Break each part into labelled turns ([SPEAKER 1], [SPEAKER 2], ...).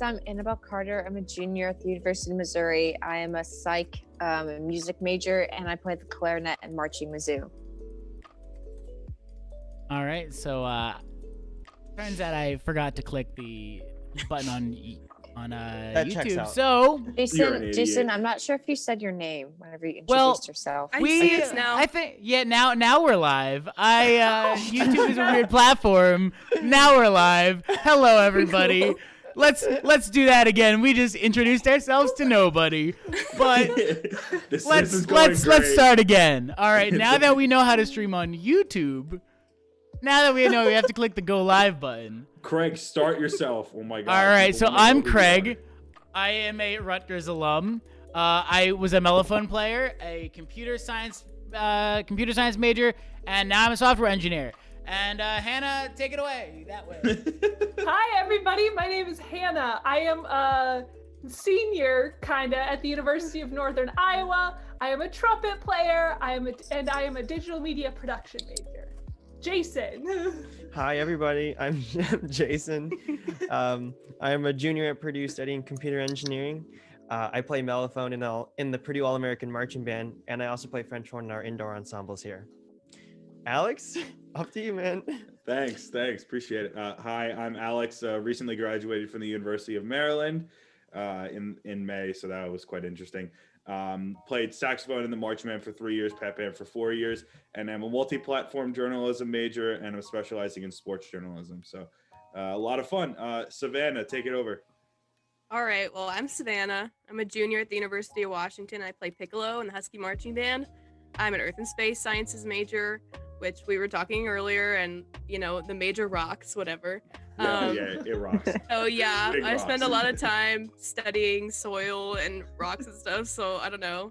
[SPEAKER 1] I'm Annabelle Carter. I'm a junior at the University of Missouri. I am a psych music major, and I play the clarinet and marching mazoo.
[SPEAKER 2] All right, so turns out I forgot to click the button on
[SPEAKER 3] checks
[SPEAKER 2] YouTube.
[SPEAKER 3] out.
[SPEAKER 2] So
[SPEAKER 1] Jason, I'm not sure if you said your name whenever you introduced
[SPEAKER 2] Well,
[SPEAKER 1] yourself.
[SPEAKER 4] I see it now.
[SPEAKER 2] I think now we're live. YouTube is a weird platform. Now we're live. Hello everybody. Let's do that again. We just introduced ourselves to nobody. But let's start again. All right, now that we know how to stream on YouTube, now that we know we have to click the go live button.
[SPEAKER 5] Craig, start yourself. Oh my god.
[SPEAKER 2] All right, so I'm Craig. I am a Rutgers alum. I was a mellophone player, a computer science major, and now I'm a software engineer. And Hannah, take it away that way.
[SPEAKER 6] Hi, everybody. My name is Hannah. I am a senior, kinda, at the University of Northern Iowa. I am a trumpet player. I am a digital media production major. Jason.
[SPEAKER 3] Hi, everybody. I'm Jason. I am a junior at Purdue studying computer engineering. I play mellophone in the Purdue All-American Marching Band, and I also play French horn in our indoor ensembles here. Alex, up to you, man.
[SPEAKER 5] Thanks. Appreciate it. Hi, I'm Alex. Recently graduated from the University of Maryland in May, so that was quite interesting. Played saxophone in the marching band for 3 years, pep band for 4 years, and I'm a multi-platform journalism major, and I'm specializing in sports journalism. So a lot of fun. Savannah, take it over.
[SPEAKER 4] All right, well, I'm Savannah. I'm a junior at the University of Washington. I play piccolo in the Husky Marching Band. I'm an Earth and Space Sciences major, which we were talking earlier, and, the major rocks, whatever.
[SPEAKER 5] Yeah, it rocks.
[SPEAKER 4] So, yeah,
[SPEAKER 5] Big
[SPEAKER 4] I
[SPEAKER 5] rocks.
[SPEAKER 4] spend a lot of time studying soil and rocks and stuff, so I don't know.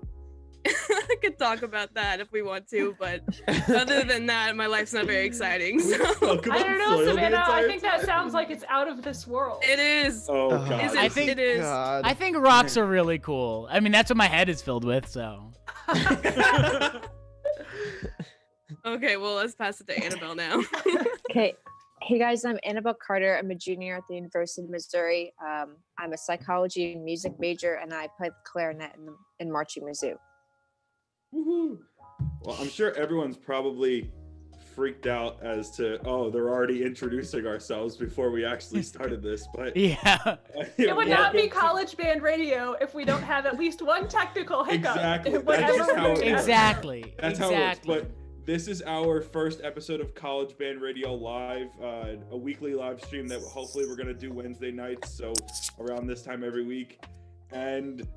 [SPEAKER 4] I could talk about that if we want to, but other than that, my life's not very exciting. So.
[SPEAKER 6] I don't know, Savannah. I think that sounds like it's out of this world.
[SPEAKER 4] It is.
[SPEAKER 5] Oh, God.
[SPEAKER 4] It is.
[SPEAKER 3] God.
[SPEAKER 2] I think rocks are really cool. I mean, that's what my head is filled with, so.
[SPEAKER 4] Okay, well, let's pass it to Annabelle now.
[SPEAKER 1] Okay. Hey guys, I'm Annabelle Carter. I'm a junior at the University of Missouri. I'm a psychology and music major, and I play the clarinet and marching mazoo.
[SPEAKER 5] Woohoo. Well, I'm sure everyone's probably freaked out as to, they're already introducing ourselves before we actually started this, but
[SPEAKER 2] Yeah.
[SPEAKER 6] It would not be college band radio if we don't have at least one technical hiccup.
[SPEAKER 5] Exactly.
[SPEAKER 6] Whenever
[SPEAKER 5] That's just
[SPEAKER 6] we're
[SPEAKER 5] how it
[SPEAKER 6] doing
[SPEAKER 5] is.
[SPEAKER 6] that.
[SPEAKER 2] Exactly.
[SPEAKER 5] That's how it works. But this is our first episode of College Band Radio Live, a weekly live stream that hopefully we're going to do Wednesday nights, so around this time every week. And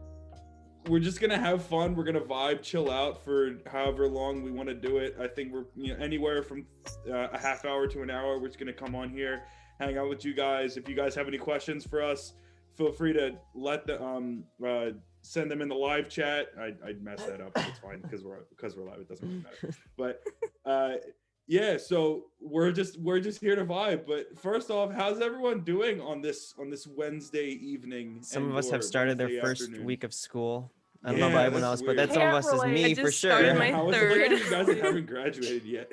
[SPEAKER 5] we're just going to have fun. We're going to vibe, chill out for however long we want to do it. I think we're anywhere from a half hour to an hour. We're just going to come on here, hang out with you guys. If you guys have any questions for us, feel free to send them in the live chat. I messed that up. It's fine because we're live. It doesn't really matter. But yeah, so we're just here to vibe. But first off, how's everyone doing on this Wednesday evening?
[SPEAKER 3] Some of us have started their first
[SPEAKER 5] afternoon?
[SPEAKER 3] week of school. I don't know about everyone else, but that's some of us is
[SPEAKER 6] Can't
[SPEAKER 3] me
[SPEAKER 4] relate. I
[SPEAKER 3] for
[SPEAKER 4] just
[SPEAKER 3] sure.
[SPEAKER 4] started my
[SPEAKER 5] How is it
[SPEAKER 4] third.
[SPEAKER 5] like you guys haven't graduated yet?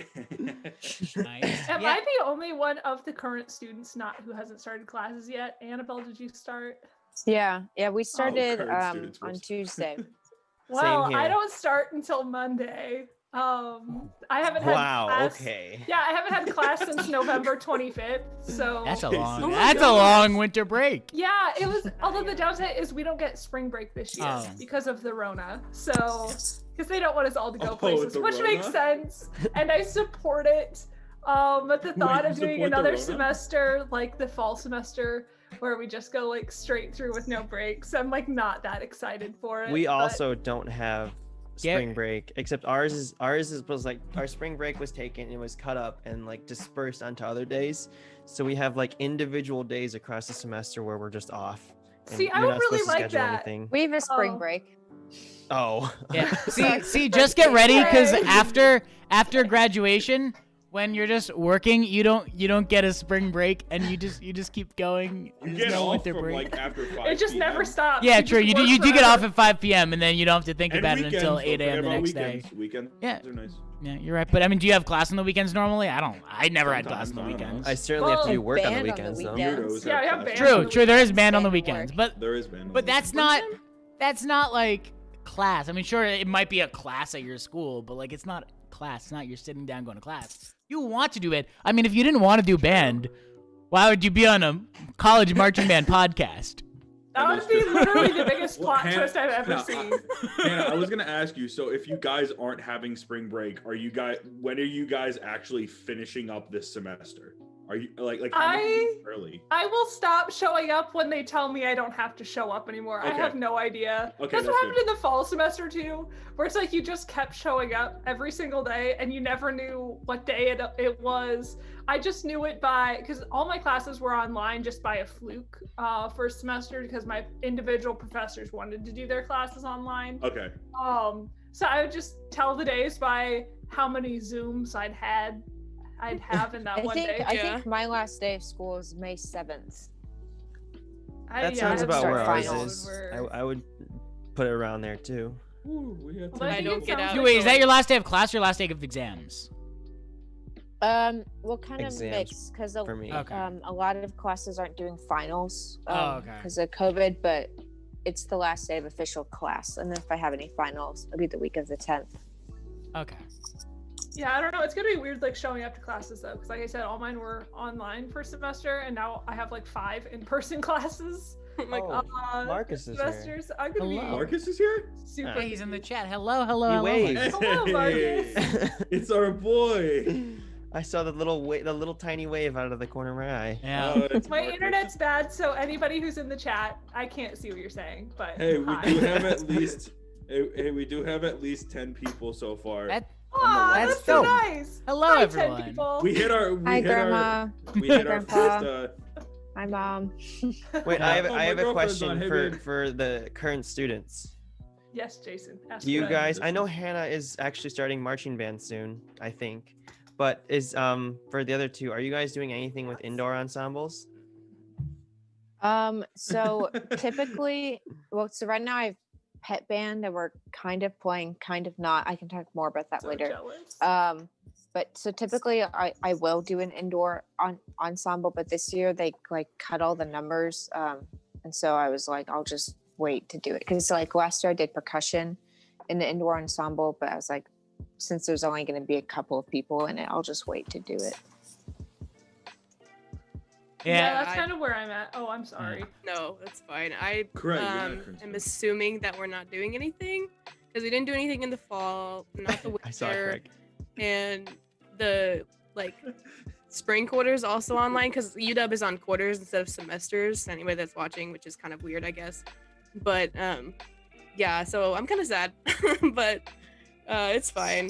[SPEAKER 2] Nice.
[SPEAKER 6] Am
[SPEAKER 2] Yeah.
[SPEAKER 6] I the only one of the current students who hasn't started classes yet? Annabelle, did you start?
[SPEAKER 1] Yeah, we started
[SPEAKER 5] current students
[SPEAKER 1] on
[SPEAKER 5] will-
[SPEAKER 1] Tuesday.
[SPEAKER 6] Well,
[SPEAKER 3] here.
[SPEAKER 6] I don't start until Monday. I haven't had
[SPEAKER 3] Wow,
[SPEAKER 6] class.
[SPEAKER 3] okay.
[SPEAKER 6] Yeah, I haven't had class since November 25th. So
[SPEAKER 2] That's a
[SPEAKER 5] Okay,
[SPEAKER 2] long.
[SPEAKER 5] so-
[SPEAKER 2] That's a long winter break.
[SPEAKER 6] yeah, it was. Although the downside is we don't get spring break this year
[SPEAKER 2] Oh.
[SPEAKER 6] because of the Rona. So, because they don't want us all to go
[SPEAKER 5] Oh,
[SPEAKER 6] places,
[SPEAKER 5] the
[SPEAKER 6] which makes
[SPEAKER 5] Rona?
[SPEAKER 6] sense, and I support it. But the thought
[SPEAKER 5] you
[SPEAKER 6] of doing
[SPEAKER 5] support the
[SPEAKER 6] another
[SPEAKER 5] Rona?
[SPEAKER 6] semester, like the fall semester, where we just go like straight through with no breaks, I'm like not that excited for it.
[SPEAKER 3] We
[SPEAKER 6] but-
[SPEAKER 3] also don't have
[SPEAKER 2] Yeah.
[SPEAKER 3] spring break, except ours was like our spring break was taken and it was cut up and like dispersed onto other days. So we have like individual days across the semester where we're just off. and
[SPEAKER 6] See, I
[SPEAKER 3] we're
[SPEAKER 6] would
[SPEAKER 3] not
[SPEAKER 6] really
[SPEAKER 3] supposed to
[SPEAKER 6] like
[SPEAKER 3] schedule
[SPEAKER 6] that.
[SPEAKER 3] anything.
[SPEAKER 1] We have a spring
[SPEAKER 6] Oh.
[SPEAKER 1] break.
[SPEAKER 3] Oh.
[SPEAKER 2] Yeah. See, just get ready because
[SPEAKER 6] Yay.
[SPEAKER 2] after graduation, when you're just working, you don't get a spring break, and you just keep going.
[SPEAKER 5] You
[SPEAKER 2] There's
[SPEAKER 5] get
[SPEAKER 2] no
[SPEAKER 5] off
[SPEAKER 2] winter
[SPEAKER 5] from
[SPEAKER 2] break.
[SPEAKER 5] like after 5
[SPEAKER 6] It just never
[SPEAKER 5] p.m.
[SPEAKER 6] stops.
[SPEAKER 2] Yeah,
[SPEAKER 6] You
[SPEAKER 2] true.
[SPEAKER 6] just
[SPEAKER 2] You
[SPEAKER 6] work
[SPEAKER 2] do get off
[SPEAKER 6] forever.
[SPEAKER 2] at 5 p.m. and then you don't have to think
[SPEAKER 5] And
[SPEAKER 2] about it
[SPEAKER 5] weekends,
[SPEAKER 2] until
[SPEAKER 5] don't
[SPEAKER 2] 8 a.m.
[SPEAKER 5] forget
[SPEAKER 2] the
[SPEAKER 5] about
[SPEAKER 2] next day.
[SPEAKER 5] weekends. Weekends
[SPEAKER 2] Yeah.
[SPEAKER 5] are nice.
[SPEAKER 2] Yeah, you're right. But I mean, do you have class on the weekends normally? I never had class on the
[SPEAKER 5] Sometimes, I don't know.
[SPEAKER 2] weekends.
[SPEAKER 3] I certainly have to
[SPEAKER 1] Well,
[SPEAKER 3] do work on the
[SPEAKER 1] band on the
[SPEAKER 3] weekends, though.
[SPEAKER 1] weekends.
[SPEAKER 5] Weirdos
[SPEAKER 6] Yeah,
[SPEAKER 5] have
[SPEAKER 6] we have
[SPEAKER 5] class.
[SPEAKER 6] band.
[SPEAKER 2] True, true. There is band on the
[SPEAKER 1] Band
[SPEAKER 2] weekends,
[SPEAKER 1] work.
[SPEAKER 2] but
[SPEAKER 5] There is band.
[SPEAKER 2] that's not like class. I mean, sure, it might be a class at your school, but like it's not class. It's not you're sitting down going to class. You want to do it. I mean, if you didn't want to do band, why would you be on a college marching band podcast?
[SPEAKER 6] That would be literally the biggest plot twist I've ever
[SPEAKER 5] Hannah,
[SPEAKER 6] seen.
[SPEAKER 5] Hannah, I was gonna ask you. So, if you guys aren't having spring break, when are you guys actually finishing up this semester? Are you like how many weeks early?
[SPEAKER 6] I will stop showing up when they tell me I don't have to show up anymore. I
[SPEAKER 5] Okay.
[SPEAKER 6] have no idea.
[SPEAKER 5] Okay,
[SPEAKER 6] That's what
[SPEAKER 5] that's
[SPEAKER 6] happened in the fall semester too, where it's like you just kept showing up every single day and you never knew what day it was. I just knew it because all my classes were online just by a fluke first semester because my individual professors wanted to do their classes online.
[SPEAKER 5] Okay.
[SPEAKER 6] So I would just tell the days by how many Zooms I'd have in that
[SPEAKER 1] I
[SPEAKER 6] one
[SPEAKER 1] think
[SPEAKER 6] day.
[SPEAKER 1] I think my last day of school is May 7th.
[SPEAKER 3] That
[SPEAKER 6] I
[SPEAKER 3] sounds
[SPEAKER 6] have
[SPEAKER 3] about
[SPEAKER 6] to
[SPEAKER 3] where
[SPEAKER 6] start
[SPEAKER 3] ours
[SPEAKER 6] finals
[SPEAKER 3] is.
[SPEAKER 6] where-
[SPEAKER 3] I would put it around there too.
[SPEAKER 5] Ooh, we had
[SPEAKER 6] Well, I
[SPEAKER 4] I
[SPEAKER 6] think
[SPEAKER 4] don't
[SPEAKER 6] it
[SPEAKER 4] get
[SPEAKER 6] sounds
[SPEAKER 4] out.
[SPEAKER 6] like
[SPEAKER 2] Wait, is that your last day of class or your last day of exams?
[SPEAKER 1] Well, kind of
[SPEAKER 3] Exams
[SPEAKER 1] mixed because
[SPEAKER 3] for me.
[SPEAKER 2] Okay.
[SPEAKER 1] a lot of classes aren't doing finals
[SPEAKER 2] Oh, okay.
[SPEAKER 1] because of COVID, but it's the last day of official class, and if I have any finals, it'll be the week of the 10th.
[SPEAKER 2] Okay.
[SPEAKER 6] Yeah, I don't know. It's gonna be weird, like showing up to classes though, because like I said, all mine were online for semester, and now I have like 5 in-person classes.
[SPEAKER 4] Like,
[SPEAKER 3] Oh, Marcus is here.
[SPEAKER 6] semesters. I'm gonna
[SPEAKER 2] Hello.
[SPEAKER 6] be
[SPEAKER 5] Marcus is here.
[SPEAKER 6] super.
[SPEAKER 2] Hey, he's in the chat. Hello, hello,
[SPEAKER 3] He
[SPEAKER 2] hello.
[SPEAKER 3] waved.
[SPEAKER 6] Hello, Marcus.
[SPEAKER 5] It's our boy.
[SPEAKER 3] I saw the little tiny wave out of the corner of my eye.
[SPEAKER 2] Yeah.
[SPEAKER 5] It's
[SPEAKER 6] My
[SPEAKER 5] Marcus.
[SPEAKER 6] internet's bad, so anybody who's in the chat, I can't see what you're saying. But
[SPEAKER 5] Hey, we
[SPEAKER 6] hi.
[SPEAKER 5] do have at least. Hey, we do have at least 10 people so far.
[SPEAKER 2] That-
[SPEAKER 6] Aw,
[SPEAKER 2] That's
[SPEAKER 6] that's so
[SPEAKER 2] dope.
[SPEAKER 6] nice.
[SPEAKER 2] Hello,
[SPEAKER 6] Hi, 10
[SPEAKER 2] everyone.
[SPEAKER 6] people.
[SPEAKER 5] We hit our.
[SPEAKER 1] Hi, Grandma.
[SPEAKER 5] We hit our
[SPEAKER 1] Grandpa.
[SPEAKER 5] first.
[SPEAKER 1] Hi, Mom.
[SPEAKER 3] Wait,
[SPEAKER 2] Yeah.
[SPEAKER 3] I have
[SPEAKER 5] Oh, my
[SPEAKER 3] a
[SPEAKER 5] girlfriend's
[SPEAKER 3] question
[SPEAKER 5] on. Hey,
[SPEAKER 3] for
[SPEAKER 5] babe.
[SPEAKER 3] the current students.
[SPEAKER 6] Yes, Jason. Ask
[SPEAKER 3] You
[SPEAKER 6] away.
[SPEAKER 3] guys, I know Hannah is actually starting marching band soon, I think. But is for the other two, are you guys doing anything with indoor ensembles?
[SPEAKER 1] So typically, so right now I have pet band and we're kind of playing, kind of not. I can talk more about that
[SPEAKER 6] So
[SPEAKER 1] later.
[SPEAKER 6] jealous.
[SPEAKER 1] But so typically I will do an indoor ensemble, but this year they like cut all the numbers. And so I was like, I'll just wait to do it. Cause like last year I did percussion in the indoor ensemble, but I was like, since there's only going to be a couple of people in it, I'll just wait to do it.
[SPEAKER 6] Yeah,
[SPEAKER 2] Yeah.
[SPEAKER 6] that's kind of where I'm at. Oh, I'm sorry.
[SPEAKER 4] No, that's fine. I
[SPEAKER 5] Correct, you're not
[SPEAKER 4] am
[SPEAKER 5] Princeton.
[SPEAKER 4] assuming that we're not doing anything because we didn't do anything in the fall, not the winter,
[SPEAKER 3] I saw it, Craig.
[SPEAKER 4] and the like spring quarters also online because UW is on quarters instead of semesters. Anybody that's watching, which is kind of weird, I guess. But yeah, so I'm kind of sad, but it's fine.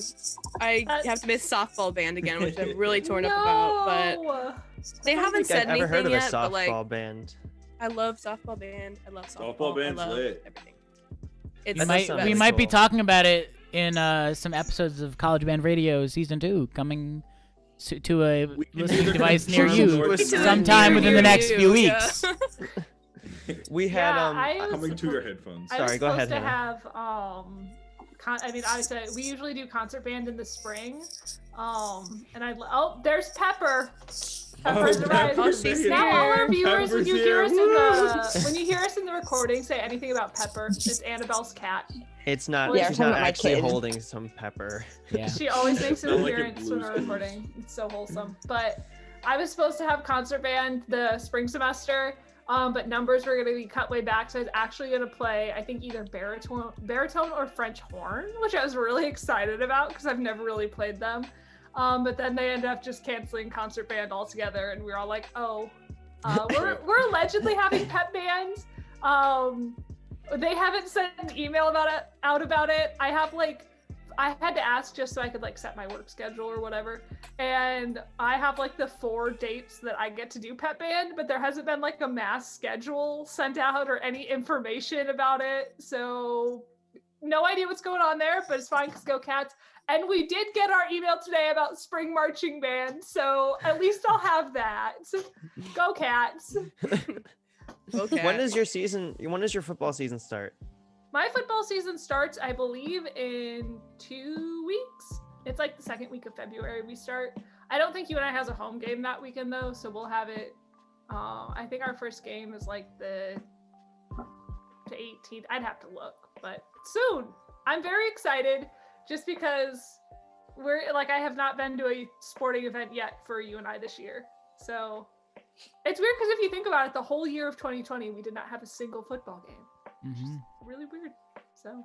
[SPEAKER 4] I have to miss softball band again, which I'm really torn up about. But
[SPEAKER 6] No!
[SPEAKER 4] they
[SPEAKER 3] I don't
[SPEAKER 4] haven't
[SPEAKER 3] think I've
[SPEAKER 4] said
[SPEAKER 3] ever heard
[SPEAKER 4] anything
[SPEAKER 3] of a
[SPEAKER 4] yet. But like,
[SPEAKER 3] softball band.
[SPEAKER 4] I love softball band. I love softball.
[SPEAKER 5] Softball band's
[SPEAKER 4] I love
[SPEAKER 5] lit.
[SPEAKER 4] everything. It's
[SPEAKER 2] We
[SPEAKER 3] That does
[SPEAKER 2] might
[SPEAKER 3] sound
[SPEAKER 2] we
[SPEAKER 3] really
[SPEAKER 2] might be
[SPEAKER 3] cool.
[SPEAKER 2] talking about it in some episodes of College Band Radio Season 2 coming to a
[SPEAKER 5] We can
[SPEAKER 2] listening
[SPEAKER 5] either
[SPEAKER 2] device near
[SPEAKER 5] confirm
[SPEAKER 2] you
[SPEAKER 5] or
[SPEAKER 2] sometime
[SPEAKER 5] deny.
[SPEAKER 2] within the next
[SPEAKER 4] You,
[SPEAKER 2] few
[SPEAKER 4] yeah.
[SPEAKER 2] weeks.
[SPEAKER 3] We had
[SPEAKER 6] Yeah, I was
[SPEAKER 5] Coming to your headphones.
[SPEAKER 6] I
[SPEAKER 3] Sorry,
[SPEAKER 6] was
[SPEAKER 3] go ahead,
[SPEAKER 6] supposed to
[SPEAKER 3] Hannah.
[SPEAKER 6] have I said we usually do concert band in the spring. There's Pepper. Pepper's arrived.
[SPEAKER 4] Oh, she's
[SPEAKER 6] Now all our
[SPEAKER 4] here.
[SPEAKER 6] viewers, when
[SPEAKER 5] Pepper's
[SPEAKER 6] you
[SPEAKER 5] here.
[SPEAKER 6] hear us in the
[SPEAKER 3] Woo!
[SPEAKER 6] when you hear us in the recording, say anything about Pepper. It's Annabelle's cat.
[SPEAKER 3] It's not.
[SPEAKER 1] Yeah,
[SPEAKER 3] she's
[SPEAKER 1] we're talking
[SPEAKER 3] not
[SPEAKER 1] about my
[SPEAKER 3] actually
[SPEAKER 1] kid.
[SPEAKER 3] holding some pepper.
[SPEAKER 2] Yeah.
[SPEAKER 6] She always makes an
[SPEAKER 5] Sound like a
[SPEAKER 6] appearance when
[SPEAKER 5] Blue's
[SPEAKER 6] we're
[SPEAKER 5] Clues.
[SPEAKER 6] recording. It's so wholesome. But I was supposed to have concert band the spring semester, but numbers were going to be cut way back. So I was actually going to play, I think, either baritone or French horn, which I was really excited about because I've never really played them. But then they ended up just canceling concert band altogether, and we were all like, "Oh, we're allegedly having pep bands." They haven't sent an email out about it. I had to ask just so I could like set my work schedule or whatever. And I have like the 4 dates that I get to do pep band, but there hasn't been like a mass schedule sent out or any information about it. So no idea what's going on there, but it's fine because go Cats. And we did get our email today about spring marching band, so at least I'll have that. So, go Cats.
[SPEAKER 4] Okay.
[SPEAKER 3] When does your football season start?
[SPEAKER 6] My football season starts, I believe, in 2 weeks. It's like the second week of February we start. I don't think UNI has a home game that weekend though, so we'll have it. I think our first game is like the 18th. I'd have to look, but soon. I'm very excited just because I have not been to a sporting event yet for UNI this year. So it's weird because if you think about it, the whole year of 2020, we did not have a single football game.
[SPEAKER 2] Mm-hmm.
[SPEAKER 6] Really weird. So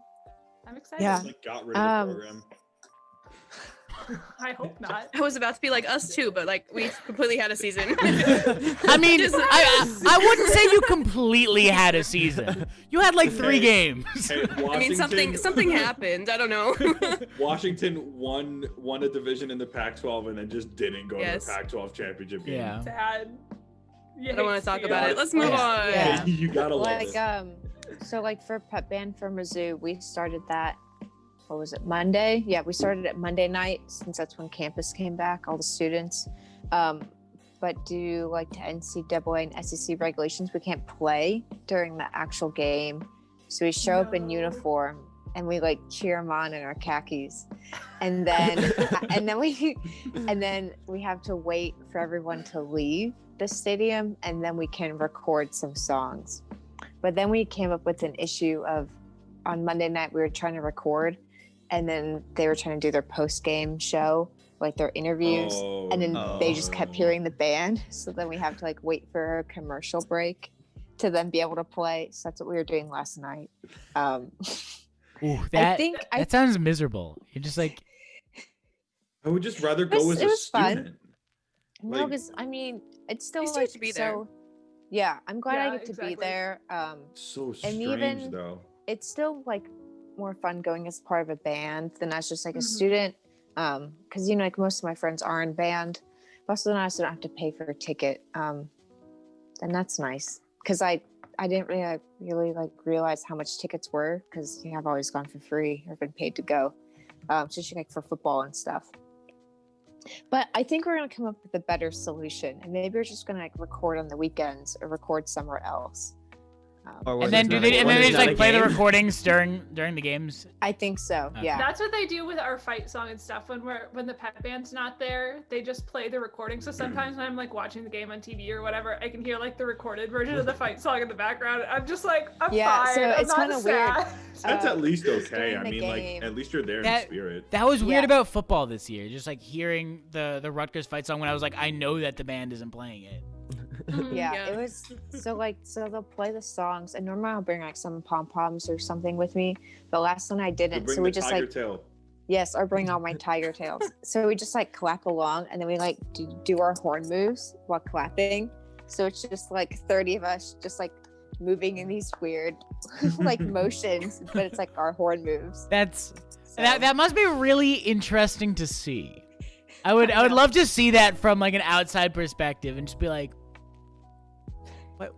[SPEAKER 6] I'm excited.
[SPEAKER 1] Yeah.
[SPEAKER 5] Like got rid of the program.
[SPEAKER 6] I hope not.
[SPEAKER 4] I was about to be like us too, but like we completely had a season.
[SPEAKER 2] I mean, I wouldn't say you completely had a season. You had like 3 games.
[SPEAKER 5] Hey,
[SPEAKER 4] I mean, something happened. I don't know.
[SPEAKER 5] Washington won a division in the Pac-12 and then just didn't go
[SPEAKER 4] Yes.
[SPEAKER 5] to the Pac-12 championship game.
[SPEAKER 2] Yeah.
[SPEAKER 6] Sad.
[SPEAKER 4] I don't want to talk about it. Let's move
[SPEAKER 2] Yeah.
[SPEAKER 4] on.
[SPEAKER 1] Yeah.
[SPEAKER 5] You gotta love
[SPEAKER 1] Like
[SPEAKER 5] it.
[SPEAKER 1] so like for pep band for Mizzou, we started that. What was it, Monday? Yeah, we started it Monday night since that's when campus came back, all the students. But due like to NCAA and SEC regulations, we can't play during the actual game. So we show up in
[SPEAKER 6] No.
[SPEAKER 1] uniform and we like cheer them on in our khakis, and then and then we have to wait for everyone to leave the stadium, and then we can record some songs. But then we came up with an issue of on Monday night we were trying to record. And then they were trying to do their post-game show, like their interviews, and then they just kept hearing the band. So then we have to like wait for a commercial break to then be able to play. So that's what we were doing last night.
[SPEAKER 2] Ooh, that sounds miserable. You're just like,
[SPEAKER 5] I would just rather go as
[SPEAKER 1] it
[SPEAKER 5] a
[SPEAKER 1] was fun.
[SPEAKER 5] student.
[SPEAKER 1] No,
[SPEAKER 5] Like-
[SPEAKER 1] because I mean, it's still
[SPEAKER 4] You still
[SPEAKER 1] like
[SPEAKER 4] get to be there.
[SPEAKER 1] so. Yeah, I'm glad
[SPEAKER 6] Yeah,
[SPEAKER 1] I get to
[SPEAKER 6] exactly.
[SPEAKER 1] be there.
[SPEAKER 5] So
[SPEAKER 1] And
[SPEAKER 5] strange
[SPEAKER 1] even-
[SPEAKER 5] though.
[SPEAKER 1] It's still like more fun going as part of a band than as just like a
[SPEAKER 6] Mhm.
[SPEAKER 1] student. Because like most of my friends are in band. But also then I also don't have to pay for a ticket. And that's nice. Because I didn't really like realize how much tickets were, because I've always gone for free or been paid to go. Especially like for football and stuff. But I think we're gonna come up with a better solution, and maybe we're just gonna like record on the weekends or record somewhere else.
[SPEAKER 3] Or
[SPEAKER 2] and then they just like play the recordings during the games.
[SPEAKER 1] I think so.
[SPEAKER 2] Okay.
[SPEAKER 1] Yeah.
[SPEAKER 6] That's what they do with our fight song and stuff. When the pep band's not there, they just play the recording. So sometimes when I'm like watching the game on TV or whatever, I can hear like the recorded version of the fight song in the background. I'm just like, I'm
[SPEAKER 1] Yeah,
[SPEAKER 6] fine.
[SPEAKER 1] so
[SPEAKER 6] I'm
[SPEAKER 1] it's
[SPEAKER 6] not
[SPEAKER 1] kinda weird.
[SPEAKER 6] sad.
[SPEAKER 5] That's at least okay.
[SPEAKER 1] during
[SPEAKER 5] I
[SPEAKER 1] the
[SPEAKER 5] mean,
[SPEAKER 1] game.
[SPEAKER 5] like at least you're there in
[SPEAKER 2] That-
[SPEAKER 5] spirit.
[SPEAKER 2] That was weird
[SPEAKER 1] Yeah.
[SPEAKER 2] about football this year. Just like hearing the Rutgers fight song when I was like, I know that the band isn't playing it.
[SPEAKER 6] Mhm.
[SPEAKER 1] Yeah, it was so they'll play the songs, and normally I'll bring like some pom poms or something with me, but last one I
[SPEAKER 5] To
[SPEAKER 1] didn't.
[SPEAKER 5] bring
[SPEAKER 1] So we
[SPEAKER 5] the
[SPEAKER 1] just
[SPEAKER 5] tiger
[SPEAKER 1] like
[SPEAKER 5] tail.
[SPEAKER 1] yes, or bring all my tiger tails. So we just like clap along, and then we like do our horn moves while clapping. So it's just like 30 of us just like moving in these weird like motions, but it's like our horn moves.
[SPEAKER 2] That's
[SPEAKER 1] So,
[SPEAKER 2] that must be really interesting to see. I would love to see that from like an outside perspective and just be like,